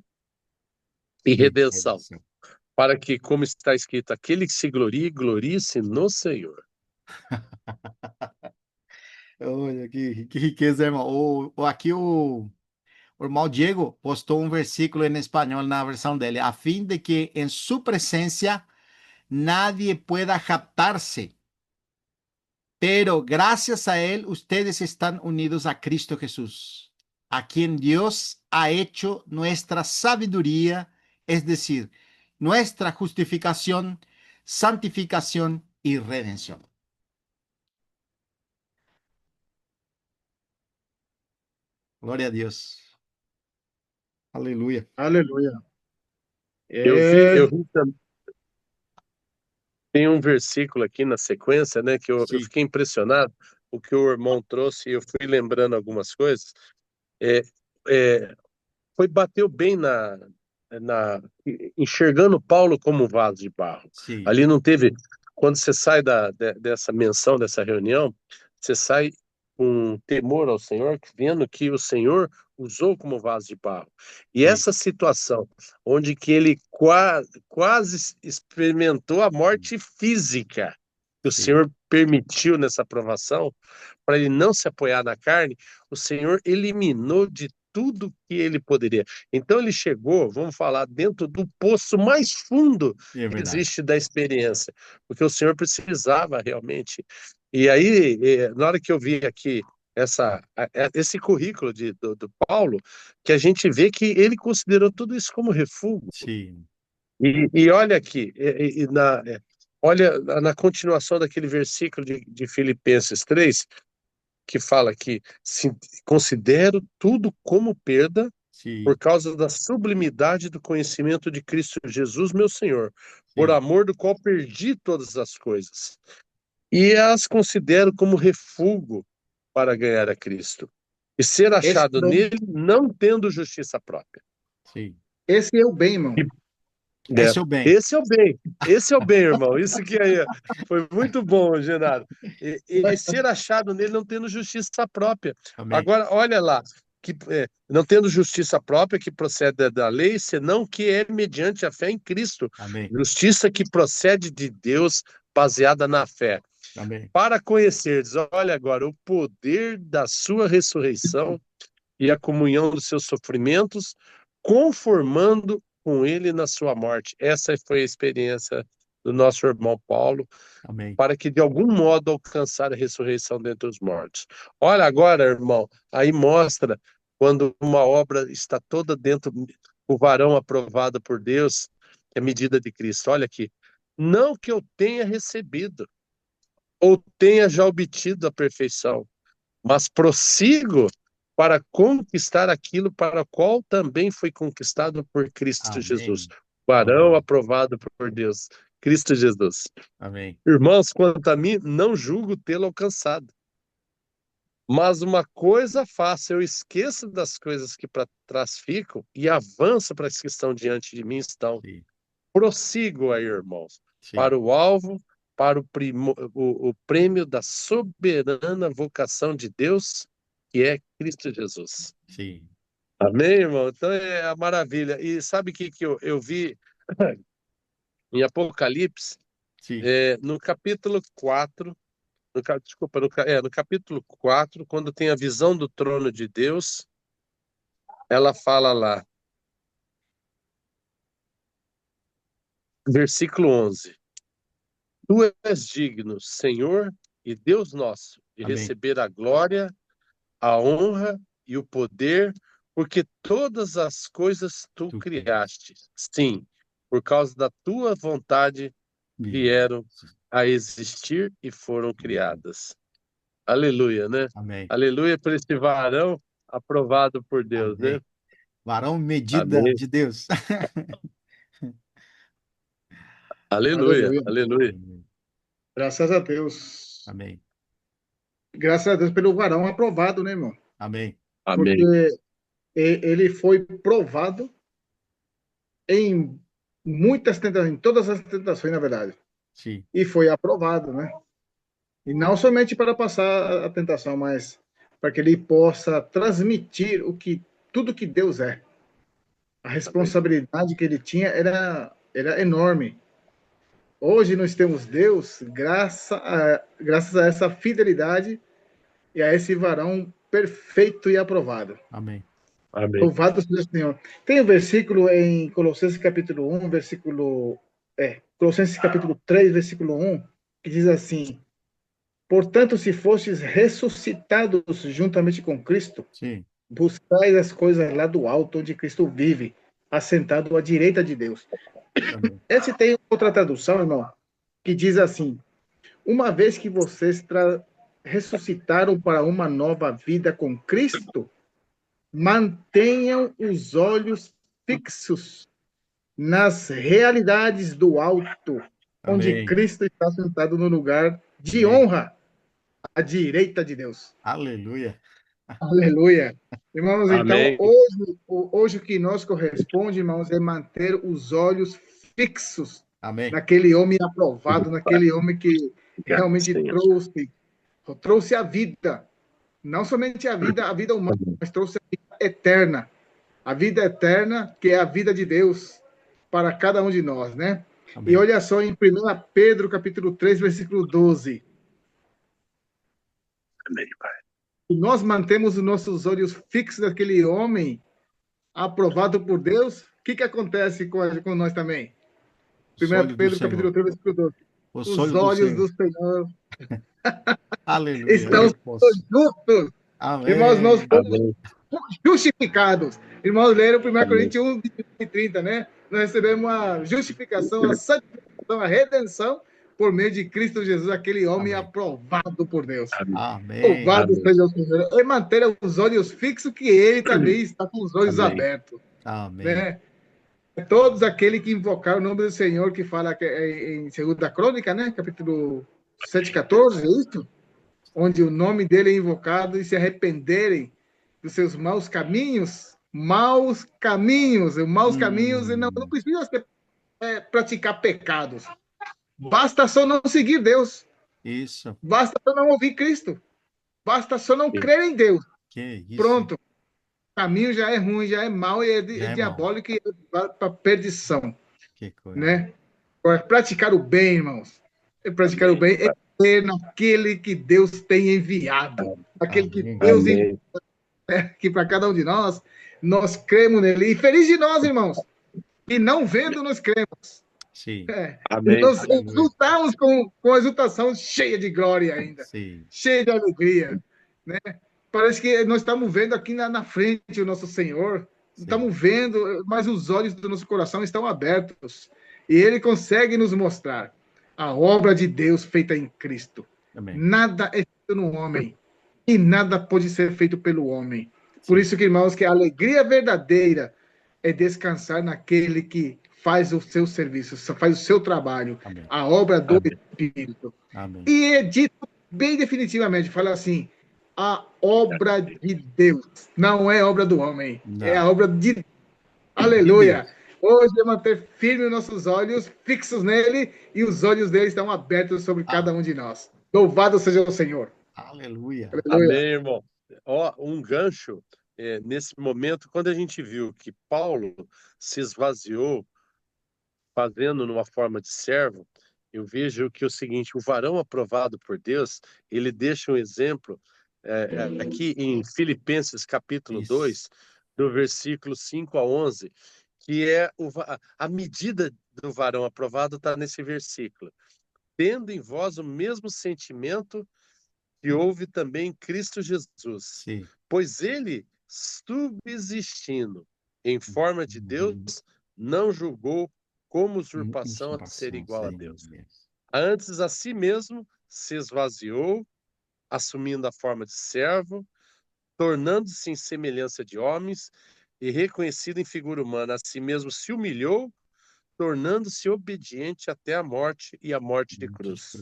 e e redenção, redenção. para que, como está escrito, aquele que se glorie, glorie-se no Senhor. Olha, que riqueza, irmão. Aqui o irmão Diego postou um versículo em espanhol na versão dele, a fim de que em sua presencia nadie pueda jactarse. Pero gracias a Él, ustedes están unidos a Cristo Jesús, a quien Dios ha hecho nuestra sabiduría, es decir, nuestra justificación, santificación y redención. Gloria a Dios. Aleluya. Aleluia. Eu É, vi tem um versículo aqui na sequência, né, que eu Sí, fiquei impressionado, o que o irmão trouxe, e eu fui lembrando algumas coisas. É, é, bateu bem na enxergando Paulo como vaso de barro. sí, Ali não teve, quando você sai dessa menção, dessa reunião, você sai com temor ao Senhor, vendo que o Senhor usou como vaso de barro. E sí, essa situação, onde que ele quase experimentou a morte física, que o sí, Senhor permitiu nessa provação, para ele não se apoiar na carne, o Senhor eliminou de tudo que ele poderia. Então ele chegou, vamos falar, dentro do poço mais fundo é que verdade. existe da experiência, porque o Senhor precisava realmente. E aí, na hora que eu vi aqui esse currículo do Paulo, que a gente vê que ele considerou tudo isso como refúgio. Sí, E olha aqui, olha na continuação daquele versículo de Filipenses 3, que fala que considero tudo como perda Sim, por causa da sublimidade do conhecimento de Cristo Jesus, meu Senhor, por sim. amor do qual perdi todas as coisas, e as considero como refúgio para ganhar a Cristo, e ser Esse, achado nele, não tendo justiça própria. Sim. esse é o bem, irmão. É, Esse é o bem. esse é o bem, irmão. Isso que aí foi muito bom, Genaro. E ser achado nele não tendo justiça própria. Amém. Agora, olha lá, não tendo justiça própria que procede da lei, senão que é mediante a fé em Cristo. Amém. Justiça que procede de Deus, baseada na fé. Amém. Para conheceres, olha agora, o poder da sua ressurreição e a comunhão dos seus sofrimentos, conformando com ele na sua morte. Essa foi a experiência do nosso irmão Paulo, Amém. para que de algum modo alcançar a ressurreição dentre os mortos. Olha agora, irmão, aí mostra quando uma obra está toda dentro, o varão aprovado por Deus, que é a medida de Cristo. Olha aqui, não que eu tenha recebido ou tenha já obtido a perfeição, mas prossigo para conquistar aquilo para o qual também foi conquistado por Cristo Jesus. Amém. Varão Aleluia. aprovado por Deus, Cristo Jesus. Amém. Irmãos, quanto a mim, não julgo tê-lo alcançado. Mas uma coisa faço, eu esqueço das coisas que para trás ficam e avanço para as que estão diante de mim estão. Sim. Prossigo aí, irmãos, Sim. para o alvo, para o prêmio da soberana vocação de Deus, que é Cristo Jesus. Sim. Amém, irmão? Então é a maravilha. E sabe o que eu vi em Apocalipse? Sim. No capítulo 4, desculpa, no capítulo 4, quando tem a visão do trono de Deus, ela fala lá, versículo 11: Tu és digno, Senhor e Deus nosso, de Amém. receber a glória, a honra e o poder, porque todas as coisas tu Tu criaste. criaste. Sim, por causa da tua vontade vieram a existir e foram criadas. Aleluia, né? Amém. Aleluia por esse varão aprovado por Deus, né? Amém. Varão medida Amém. de Deus. Aleluia, Aleluia. aleluia. Graças a Deus. Amém. Graças a Deus pelo varão aprovado, né, irmão? Amém. Porque Amém. ele foi provado em muitas tentações, em todas as tentações, na verdade. Sim. E foi aprovado, né? E não somente para passar a tentação, mas para que ele possa transmitir tudo que Deus é. A responsabilidade que ele tinha era enorme. Hoje nós temos Deus graças a essa fidelidade e a esse varão perfeito e aprovado. Amém. Amém. Louvado seja o Senhor. Tem um versículo em Colossenses capítulo 1, Colossenses capítulo 3, versículo 1, que diz assim: Portanto, se fostes ressuscitados juntamente com Cristo, Sim. buscais as coisas lá do alto, onde Cristo vive, assentado à direita de Deus. Amém. Esse tem outra tradução, irmão, que diz assim: uma vez que vocês ressuscitaram para uma nova vida com Cristo, mantenham os olhos fixos nas realidades do alto, onde Amém. Cristo está sentado no lugar de Amém. honra, à direita de Deus. Aleluia. Aleluia. Irmãos, então, Amém. hoje o que nos corresponde, irmãos, é manter os olhos fixos Amém. naquele homem aprovado, naquele homem que realmente Senhor. trouxe a vida. Não somente a vida humana, mas trouxe a vida eterna. A vida eterna, que é a vida de Deus para cada um de nós, né? Amém. E olha só em 1 Pedro, capítulo 3, versículo 12. Amém, Pai. Nós mantemos os nossos olhos fixos naquele homem aprovado por Deus. O que acontece com nós também? Os 1 olhos do Pedro, Senhor. capítulo 3, versículo 12. Os Os olhos do olhos Senhor. do Senhor Aleluia. estão Eu posso. justos. Irmãos, nós Amém. fomos Amém. justificados. Irmãos, leram 1 Amém. Coríntios 1, 29 e 30, né? Nós recebemos a justificação, a santificação, a redenção por meio de Cristo Jesus, aquele homem Amém. aprovado por Deus. Amém. Amém. Louvado Amém. seja o Senhor. E manter os olhos fixos, que ele também está com os olhos Amém. abertos. Amém. Né? Todos aqueles que invocaram o nome do Senhor, que fala que é em 2 Crônica, né? Capítulo 7:14, é isso? Onde o nome dele é invocado e se arrependerem dos seus maus caminhos, e não precisa praticar pecados. Basta só não seguir Deus. Isso. Basta só não ouvir Cristo. Basta só não crer em Deus. Que isso. Pronto. O caminho já é ruim, já é mau e Já é diabólico e vai para perdição. Que coisa. Né? Agora, praticar o bem, irmãos. Praticar o bem é crer naquele que Deus tem enviado. Aquele que Amém. Deus Amém. enviou aqui para cada um de nós. Nós cremos nele. E feliz de nós, irmãos. E não vendo, nós cremos. Sim. Amém. Nós Aleluia. exultamos com a exultação cheia de glória ainda. Sim. Cheia de alegria. Né? Parece que nós estamos vendo aqui na frente o nosso Senhor. Sim. Estamos vendo, mas os olhos do nosso coração estão abertos. E Ele consegue nos mostrar a obra de Deus feita em Cristo. Amém. Nada é feito no homem. E nada pode ser feito pelo homem. Por Sim. isso, que, irmãos, que a alegria verdadeira é descansar naquele que faz o seu serviço, faz o seu trabalho, Amém. a obra do Amém. Espírito. Amém. E é dito bem definitivamente, fala assim, a obra de Deus, não é obra do homem, Não. é a obra de Deus. De Aleluia! Deus. Hoje é manter firme os nossos olhos fixos nele e os olhos dele estão abertos sobre cada um de nós. Louvado seja o Senhor. Aleluia. Aleluia. Amém, irmão. Ó, um gancho, nesse momento, quando a gente viu que Paulo se esvaziou, fazendo numa forma de servo, eu vejo que é o seguinte, o varão aprovado por Deus, ele deixa um exemplo, aqui em Filipenses capítulo Isso. 2, do versículo 5 a 11, que é a medida do varão aprovado está nesse versículo. Tendo em vós o mesmo sentimento que houve também em Cristo Jesus, Sim. pois ele, subsistindo em forma de Deus, Uhum. não julgou como usurpação a ser igual a Sim. Deus. Antes, a si mesmo se esvaziou, assumindo a forma de servo, tornando-se em semelhança de homens e reconhecido em figura humana, a si mesmo se humilhou, tornando-se obediente até a morte e a morte de cruz.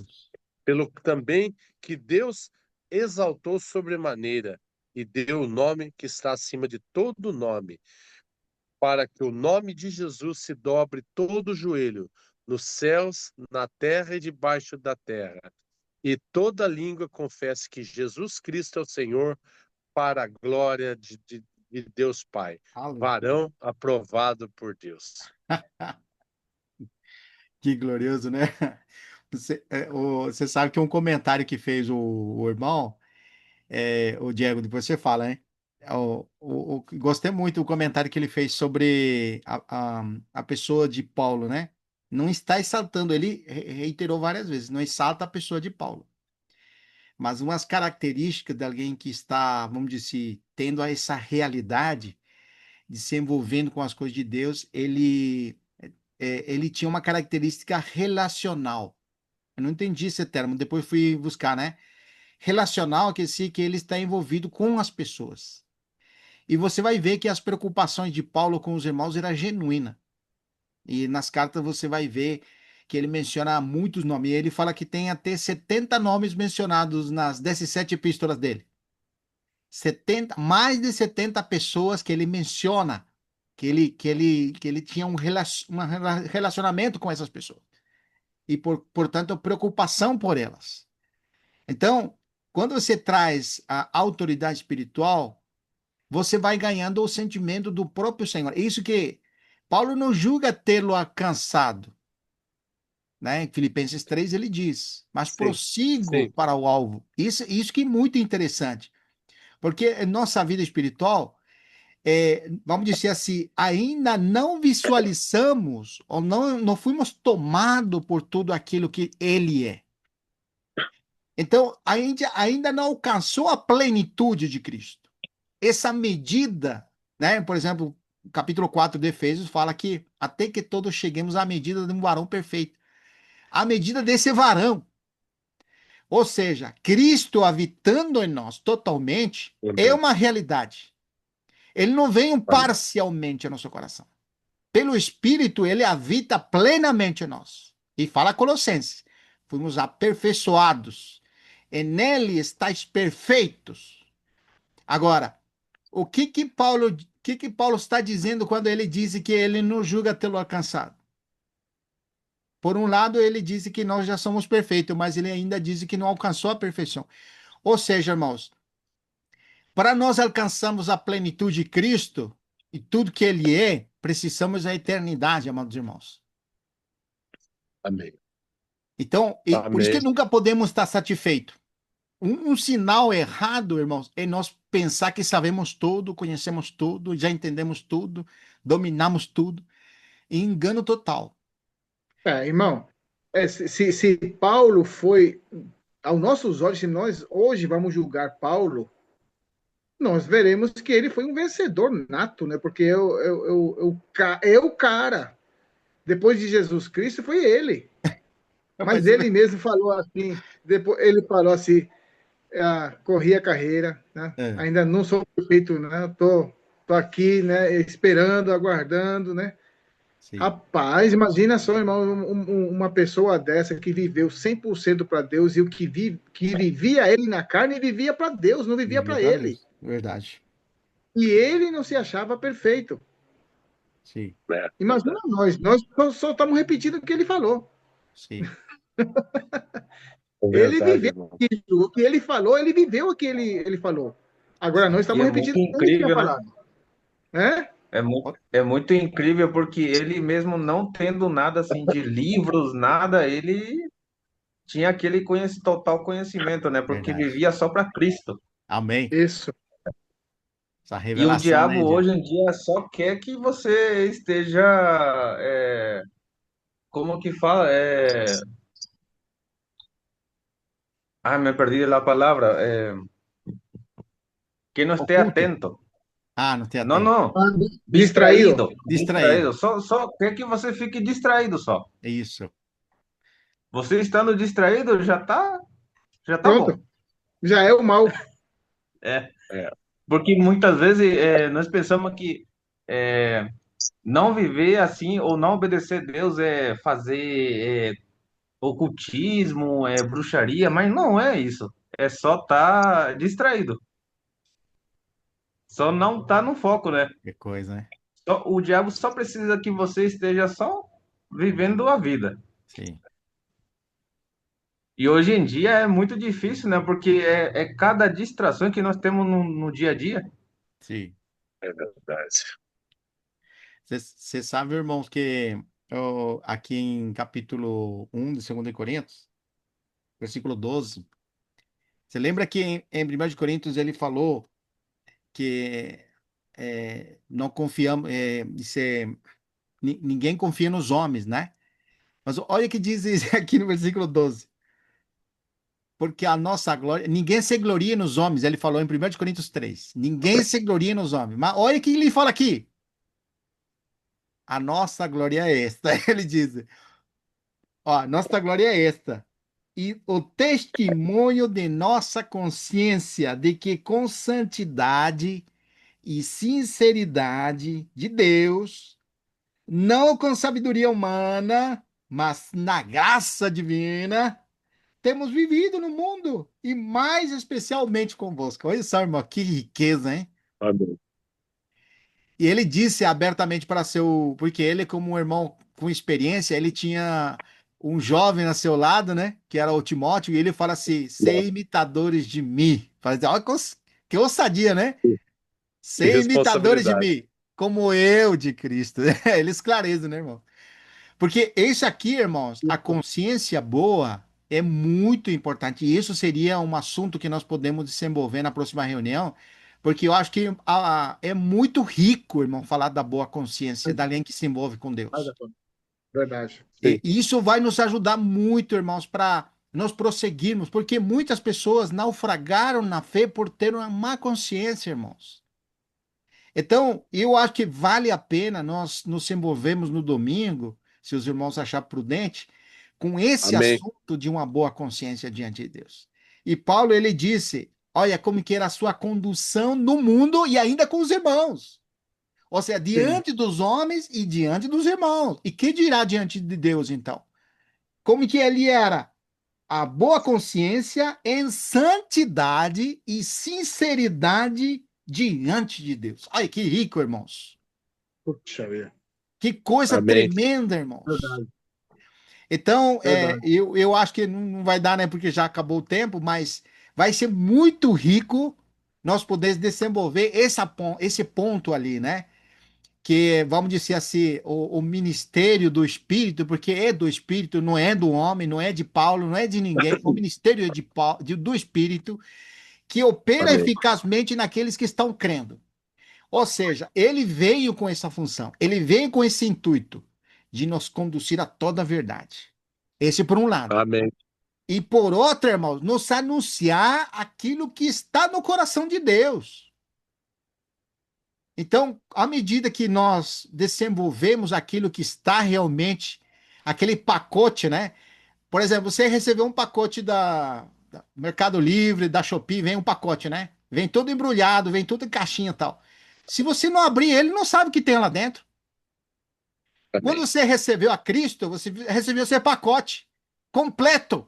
Pelo também que Deus exaltou sobremaneira e deu o nome que está acima de todo nome, para que o nome de Jesus se dobre todo o joelho, nos céus, na terra e debaixo da terra, e toda língua confesse que Jesus Cristo é o Senhor, para a glória de Deus Pai. Aleluia. Varão aprovado por Deus. Que glorioso, né? Você sabe que um comentário que fez o irmão, o Diego, depois você fala, né? Gostei muito do comentário que ele fez sobre a pessoa de Paulo, né? Não está exaltando, ele reiterou várias vezes, não exalta a pessoa de Paulo. Mas umas características de alguém que está, vamos dizer assim, tendo essa realidade de se envolvendo com as coisas de Deus, ele tinha uma característica relacional. Eu não entendi esse termo, depois fui buscar, né? Relacional quer dizer que ele está envolvido com as pessoas. E você vai ver que as preocupações de Paulo com os irmãos era genuína. E nas cartas você vai ver que ele menciona muitos nomes. E ele fala que tem até 70 nomes mencionados nas 17 epístolas dele. 70, mais de 70 pessoas que ele menciona que ele tinha um relacionamento com essas pessoas. E, portanto, preocupação por elas. Então, quando você traz a autoridade espiritual, você vai ganhando o sentimento do próprio Senhor. É isso que Paulo não julga tê-lo alcançado. Né? Em Filipenses 3 ele diz, mas prossigo para o alvo. Isso que é muito interessante. Porque em nossa vida espiritual, vamos dizer assim, ainda não visualizamos ou não fomos tomados por tudo aquilo que ele é. Então, ainda não alcançou a plenitude de Cristo. Essa medida, né? Por exemplo, o capítulo 4 de Efésios fala que até que todos cheguemos à medida de um varão perfeito. à medida desse varão. Ou seja, Cristo habitando em nós totalmente é Amém. uma realidade. Ele não vem Amém. parcialmente ao nosso coração. Pelo Espírito, ele habita plenamente em nós. E fala Colossenses: fomos aperfeiçoados. E nele estáis perfeitos. Agora, o que Paulo está dizendo quando ele diz que ele não julga tê-lo alcançado? Por um lado, ele diz que nós já somos perfeitos, mas ele ainda diz que não alcançou a perfeição. Ou seja, irmãos, para nós alcançarmos a plenitude de Cristo e tudo que ele é, precisamos da eternidade, amados irmãos. Amém. Então, e por isso que Amém. nunca podemos estar satisfeitos. Um sinal errado, irmãos, é nós pensar que sabemos tudo, conhecemos tudo, já entendemos tudo, dominamos tudo. E engano total. Irmão, se Paulo foi, aos nossos olhos, se nós hoje vamos julgar Paulo, nós veremos que ele foi um vencedor nato, né? Porque é o cara. Depois de Jesus Cristo, foi ele. Mas Mas, ele mesmo falou assim, depois ele falou assim, corri a carreira, né? é, Ainda não sou perfeito, né? Tô aqui, né? Esperando, aguardando, né? sim, Rapaz, imagina só, irmão, uma pessoa dessa que viveu 100% para Deus e o que vivia ele na carne vivia para Deus, não vivia vivia para para ele. Deus. Verdade. E ele não se achava perfeito. Sim, É Imagina verdade. nós só estamos repetindo o que ele falou. sim. É Ele verdade, viveu irmão. aquilo, o que ele falou, ele viveu o que ele falou. Agora nós E estamos é repetindo muito o que ele tinha incrível, né? falado, né? Ó, É muito incrível porque ele mesmo não tendo nada assim de livros, nada, ele tinha aquele total conhecimento, né? Porque verdade. vivia só para Cristo. Amém. Isso. Essa E o revelação, diabo né, Diego? hoje em dia só quer que você esteja, como que fala? Me perdí de la palabra. Que no esté Oculto. atento. Ah, não tem Não, atento. não. Distraído. Distraído. Distraído. Distraído. Só quer que você fique distraído só. É isso. Você estando distraído já tá bom. Pronto. Já é o mal. É. É. Porque muitas vezes nós pensamos que é, não viver assim ou não obedecer a Deus é fazer ocultismo, bruxaria, mas não é isso. É só estar distraído. Só não tá no foco, né? Que coisa, né? O diabo só precisa que você esteja só vivendo a vida. Sim, E hoje em dia é muito difícil, né? Porque é cada distração que nós temos no dia a dia. sim. É verdade. Você sabe, irmãos, que aqui em capítulo 1 de 2 de Coríntios, versículo 12, você lembra que em 1 de Coríntios ele falou que não confiamos, ninguém confia nos homens, né? Mas olha o que diz isso aqui no versículo 12. Porque a nossa glória, ninguém se gloria nos homens, ele falou em 1 de Coríntios 3. Ninguém se gloria nos homens. Mas olha o que ele fala aqui. A nossa glória é esta. Ele diz, ó, nossa glória é esta. E o testemunho de nossa consciência de que com santidade e sinceridade de Deus, não com sabedoria humana, mas na graça divina, temos vivido no mundo e mais especialmente convosco. Olha só, irmão, que riqueza, hein? Amém. E ele disse abertamente para seu, porque ele, como um irmão com experiência, ele tinha um jovem a seu lado, né? Que era o Timóteo, e ele fala assim: ser imitadores de mim. Fala assim, olha que ousadia, né? Que Ser imitadores de responsabilidade. mim, como eu de Cristo. Ele esclarece, né, irmão? Porque isso aqui, irmãos, a consciência boa é muito importante. E isso seria um assunto que nós podemos desenvolver na próxima reunião, porque eu acho que é muito rico, irmão, falar da boa consciência, da alguém que se envolve com Deus. Verdade. E Sim. isso vai nos ajudar muito, irmãos, para nós prosseguirmos, porque muitas pessoas naufragaram na fé por ter uma má consciência, irmãos. Então, eu acho que vale a pena nós nos envolvermos no domingo, se os irmãos acharem prudente, com esse Amém. assunto de uma boa consciência diante de Deus. E Paulo, ele disse, olha como que era a sua condução no mundo e ainda com os irmãos. Ou seja, Sim. diante dos homens e diante dos irmãos. E que dirá diante de Deus, então? Como que ele era? A boa consciência em santidade e sinceridade diante de Deus. Olha que rico, irmãos. Puxa vida. Que coisa Amém. tremenda, irmãos. Verdade, Então, verdade. eu acho que não vai dar, né? Porque já acabou o tempo, mas vai ser muito rico nós podermos desenvolver esse ponto ali, né? Que, vamos dizer assim, o ministério do Espírito, porque é do Espírito, não é do homem, não é de Paulo, não é de ninguém. O ministério é do Espírito, que opera Amém. eficazmente naqueles que estão crendo. Ou seja, ele veio com essa função, ele veio com esse intuito de nos conduzir a toda a verdade. Esse por um lado. Amém. E por outro, irmãos, nos anunciar aquilo que está no coração de Deus. Então, à medida que nós desenvolvemos aquilo que está realmente, aquele pacote, né? Por exemplo, você recebeu um pacote da Mercado Livre, da Shopee, vem um pacote, né? Vem todo embrulhado, vem tudo em caixinha e tal. Se você não abrir ele, não sabe o que tem lá dentro. Quando Amém. você recebeu a Cristo, você recebeu seu pacote completo,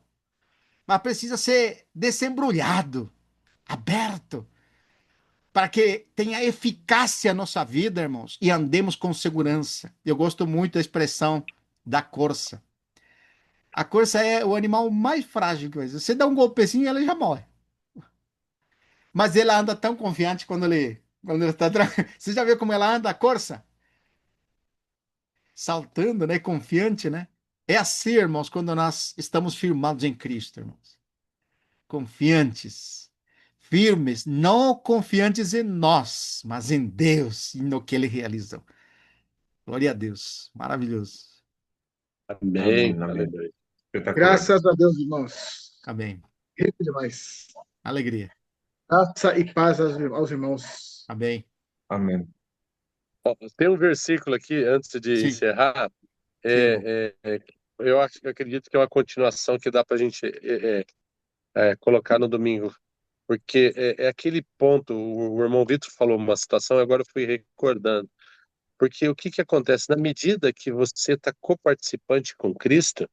mas precisa ser desembrulhado, aberto, para que tenha eficácia a nossa vida, irmãos, e andemos com segurança. Eu gosto muito da expressão da corça. A corça é o animal mais frágil que existe. Você dá um golpezinho e ela já morre. Mas ela anda tão confiante quando ele está. Você já viu como ela anda, a corça? Saltando, né? Confiante, né? É assim, irmãos, quando nós estamos firmados em Cristo, irmãos. Confiantes, firmes, não confiantes em nós, mas em Deus e no que Ele realizou. Glória a Deus. Maravilhoso. Amém. Amén, amén. Aleluia. Espectacular. Graças a Deus, irmãos. Amém. Rico demais. Alegria. Graça e paz aos irmãos. Amém. Amén. Ó, tem um versículo aqui, antes de Sim, encerrar, sim, eu acredito que é uma continuação que dá para a gente colocar no domingo, porque é aquele ponto, o irmão Vitor falou uma situação, agora eu fui recordando, porque o que que acontece? Na medida que você está coparticipante com Cristo,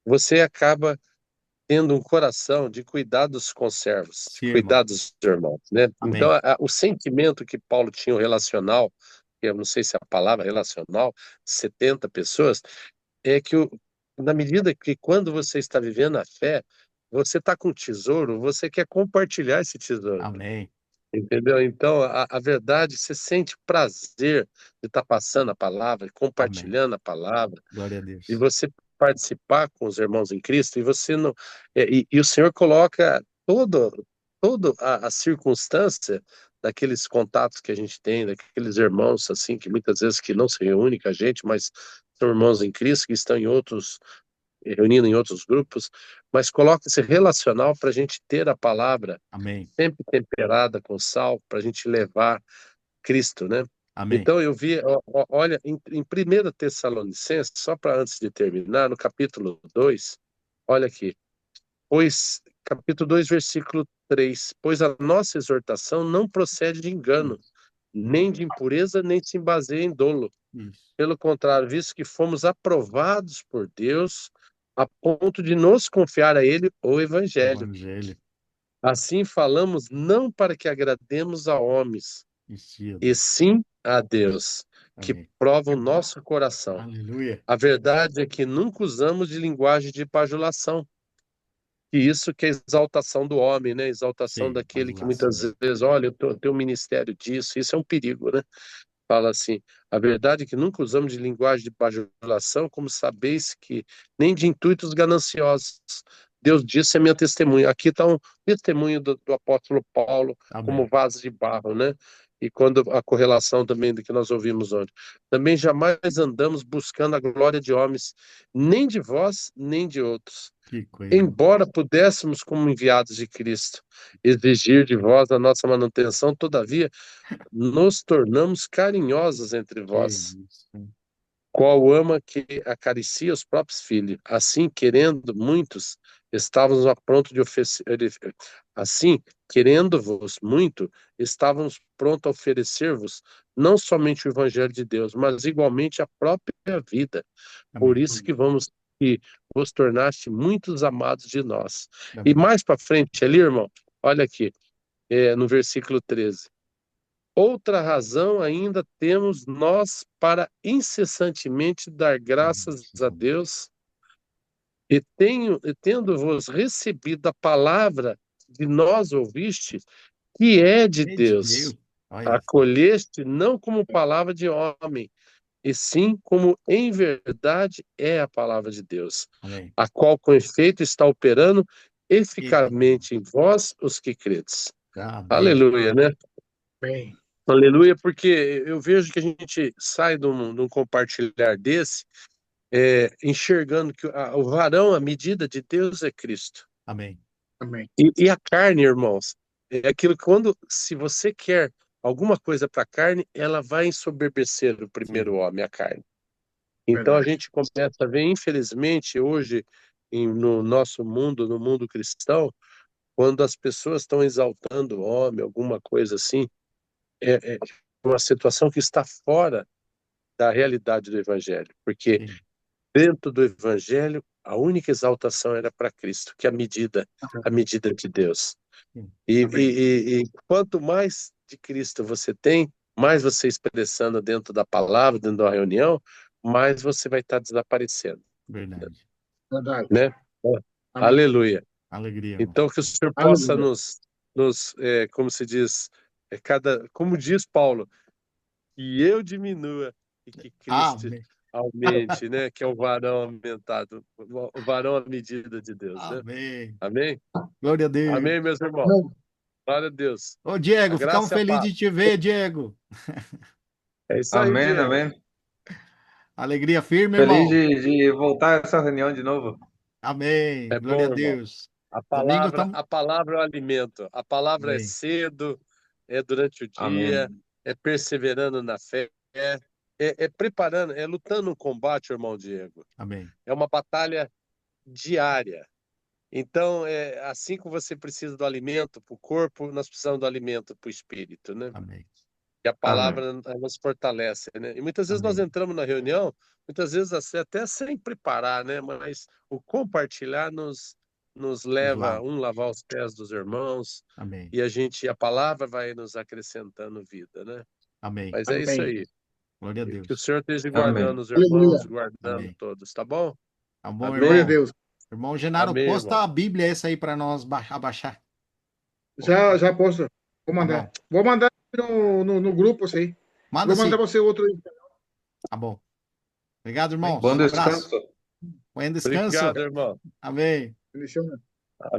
você acaba tendo um coração de cuidar dos conservos, de sim, irmão. cuidar dos irmãos, né? Então, Amém. o sentimento que Paulo tinha, o relacional, que eu não sei se é a palavra relacional, 70 pessoas, é que na medida que quando você está vivendo a fé, você está com tesouro, você quer compartilhar esse tesouro, Amém. entendeu? Então, a verdade, você sente prazer de estar passando a palavra, Amém. compartilhando a palavra, Glória a e Deus. você participar com os irmãos em Cristo, e você não. E o Senhor coloca toda a circunstância daqueles contatos que a gente tem, daqueles irmãos, assim, que muitas vezes que não se reúnem com a gente, mas são irmãos em Cristo que estão em outros, reunindo em outros grupos, mas coloca esse relacional para a gente ter a palavra Amém. sempre temperada com sal, para a gente levar Cristo, né? Amém. Então eu vi, olha, em 1 Tessalonicenses, só para antes de terminar, no capítulo 2, olha aqui, pois, capítulo 2, versículo 3, pois a nossa exortação não procede de engano, Isso. nem de impureza, nem se baseia em dolo. Isso. Pelo contrário, visto que fomos aprovados por Deus, a ponto de nos confiar a Ele o Evangelho. Evangelho. Assim falamos não para que agrademos a homens, Isso, a e Deus. sim a Deus, que Amém. prova o nosso coração. Aleluia. A verdade é que nunca usamos de linguagem de bajulação, e isso que é exaltação do homem, né? Exaltação Sim, daquele que muitas bajulação. vezes, olha, eu tenho um ministério disso, isso é um perigo, né? Fala assim, a verdade é que nunca usamos de linguagem de bajulação, como sabeis que nem de intuitos gananciosos. Deus disse é minha testemunha. Aqui está um testemunho do apóstolo Paulo como Amém. vaso de barro, né? E quando a correlação também do que nós ouvimos ontem. Também jamais andamos buscando a glória de homens, nem de vós, nem de outros. Que coisa. Embora pudéssemos, como enviados de Cristo, exigir de vós a nossa manutenção, todavia nos tornamos carinhosos entre Que vós. isso. qual ama que acaricia os próprios filhos. Assim, querendo muitos, estávamos a ponto de oferecer. Assim, querendo-vos muito, estávamos prontos a oferecer-vos não somente o Evangelho de Deus, mas igualmente a própria vida. Por Amém. isso que vamos que vos tornaste muitos amados de nós. E Amém. mais para frente ali, irmão, olha aqui, no versículo 13. Outra razão ainda temos nós para incessantemente dar graças a Deus e tendo-vos recebido a palavra que nós ouviste, que é de É de Deus, Deus. Olha só. acolheste não como palavra de homem, e sim como em verdade é a palavra de Deus, Amém. a qual com efeito está operando Eficazmente. eficazmente em vós os que credes. Amém. Aleluia, né? Bem, Aleluia, porque eu vejo que a gente sai de um compartilhar desse, enxergando que o varão, a medida de Deus é Cristo. Amém. amém. E a carne, irmãos, é aquilo que se você quer alguma coisa para a carne, ela vai ensoberbecer o primeiro Sim. homem, a carne. Então a Verdade. gente começa a ver, infelizmente, hoje, no nosso mundo, no mundo cristão, quando as pessoas estão exaltando o homem, alguma coisa assim, é uma situação que está fora da realidade do Evangelho, porque Sim. dentro do Evangelho a única exaltação era para Cristo, que é a medida de Deus. Sim. Amém. E quanto mais de Cristo você tem, mais você expressando dentro da palavra, dentro da reunião, mais você vai estar desaparecendo, Verdade. Verdade. né? Amém. Aleluia. Alegria, irmão. Então que o Senhor possa Aleluia. como se diz, como diz Paulo, que eu diminua e que Cristo Amém. aumente, né? Que é o varão aumentado, o varão à medida de Deus, né? Amém. Amém? Glória a Deus. Amém, meus irmãos. Amém. Glória a Deus. Ô, A Diego, ficamos graça e a felizes paz. de te ver, Diego. É isso aí, Amém, Diego. amém. Alegria firme, Feliz irmão. de voltar a essa reunião de novo. Amém. É Glória a bom, irmão. Deus. A Domingo palavra, estamos. a palavra é o alimento. A palavra é Amém. cedo, é durante o dia, Amém. é perseverando na fé, é preparando, é lutando um combate, irmão Diego. Amém. É uma batalha diária. Então, assim como você precisa do alimento para o corpo, nós precisamos do alimento para o espírito, né? Amém. E a Amém. palavra nos fortalece, né? E muitas vezes nós Amém. entramos na reunião, muitas vezes até sem preparar, né? Mas o compartilhar nos Nos leva lava. lavar os pés dos irmãos Amém. e a palavra vai nos acrescentando vida, né? Amém. Mas é isso Amém. aí. Glória a Que o Deus. Senhor esteja Amém. guardando os Aleluia. irmãos, guardando Amém. todos, tá bom? Tá bom, Glória a Amém? irmão? Deus. Irmão Genaro, Amém, posta irmão. a Bíblia essa aí para nós abaixar. Já posso. Vou Tá mandar. bom. Vou mandar no grupo isso aí. Manda Vou mandar sim. você outro aí. Tá bom. Obrigado, Amém. Bom irmãos. Abraço. descanso. Bom descanso. Obrigado, irmão. Amém. Seleciona.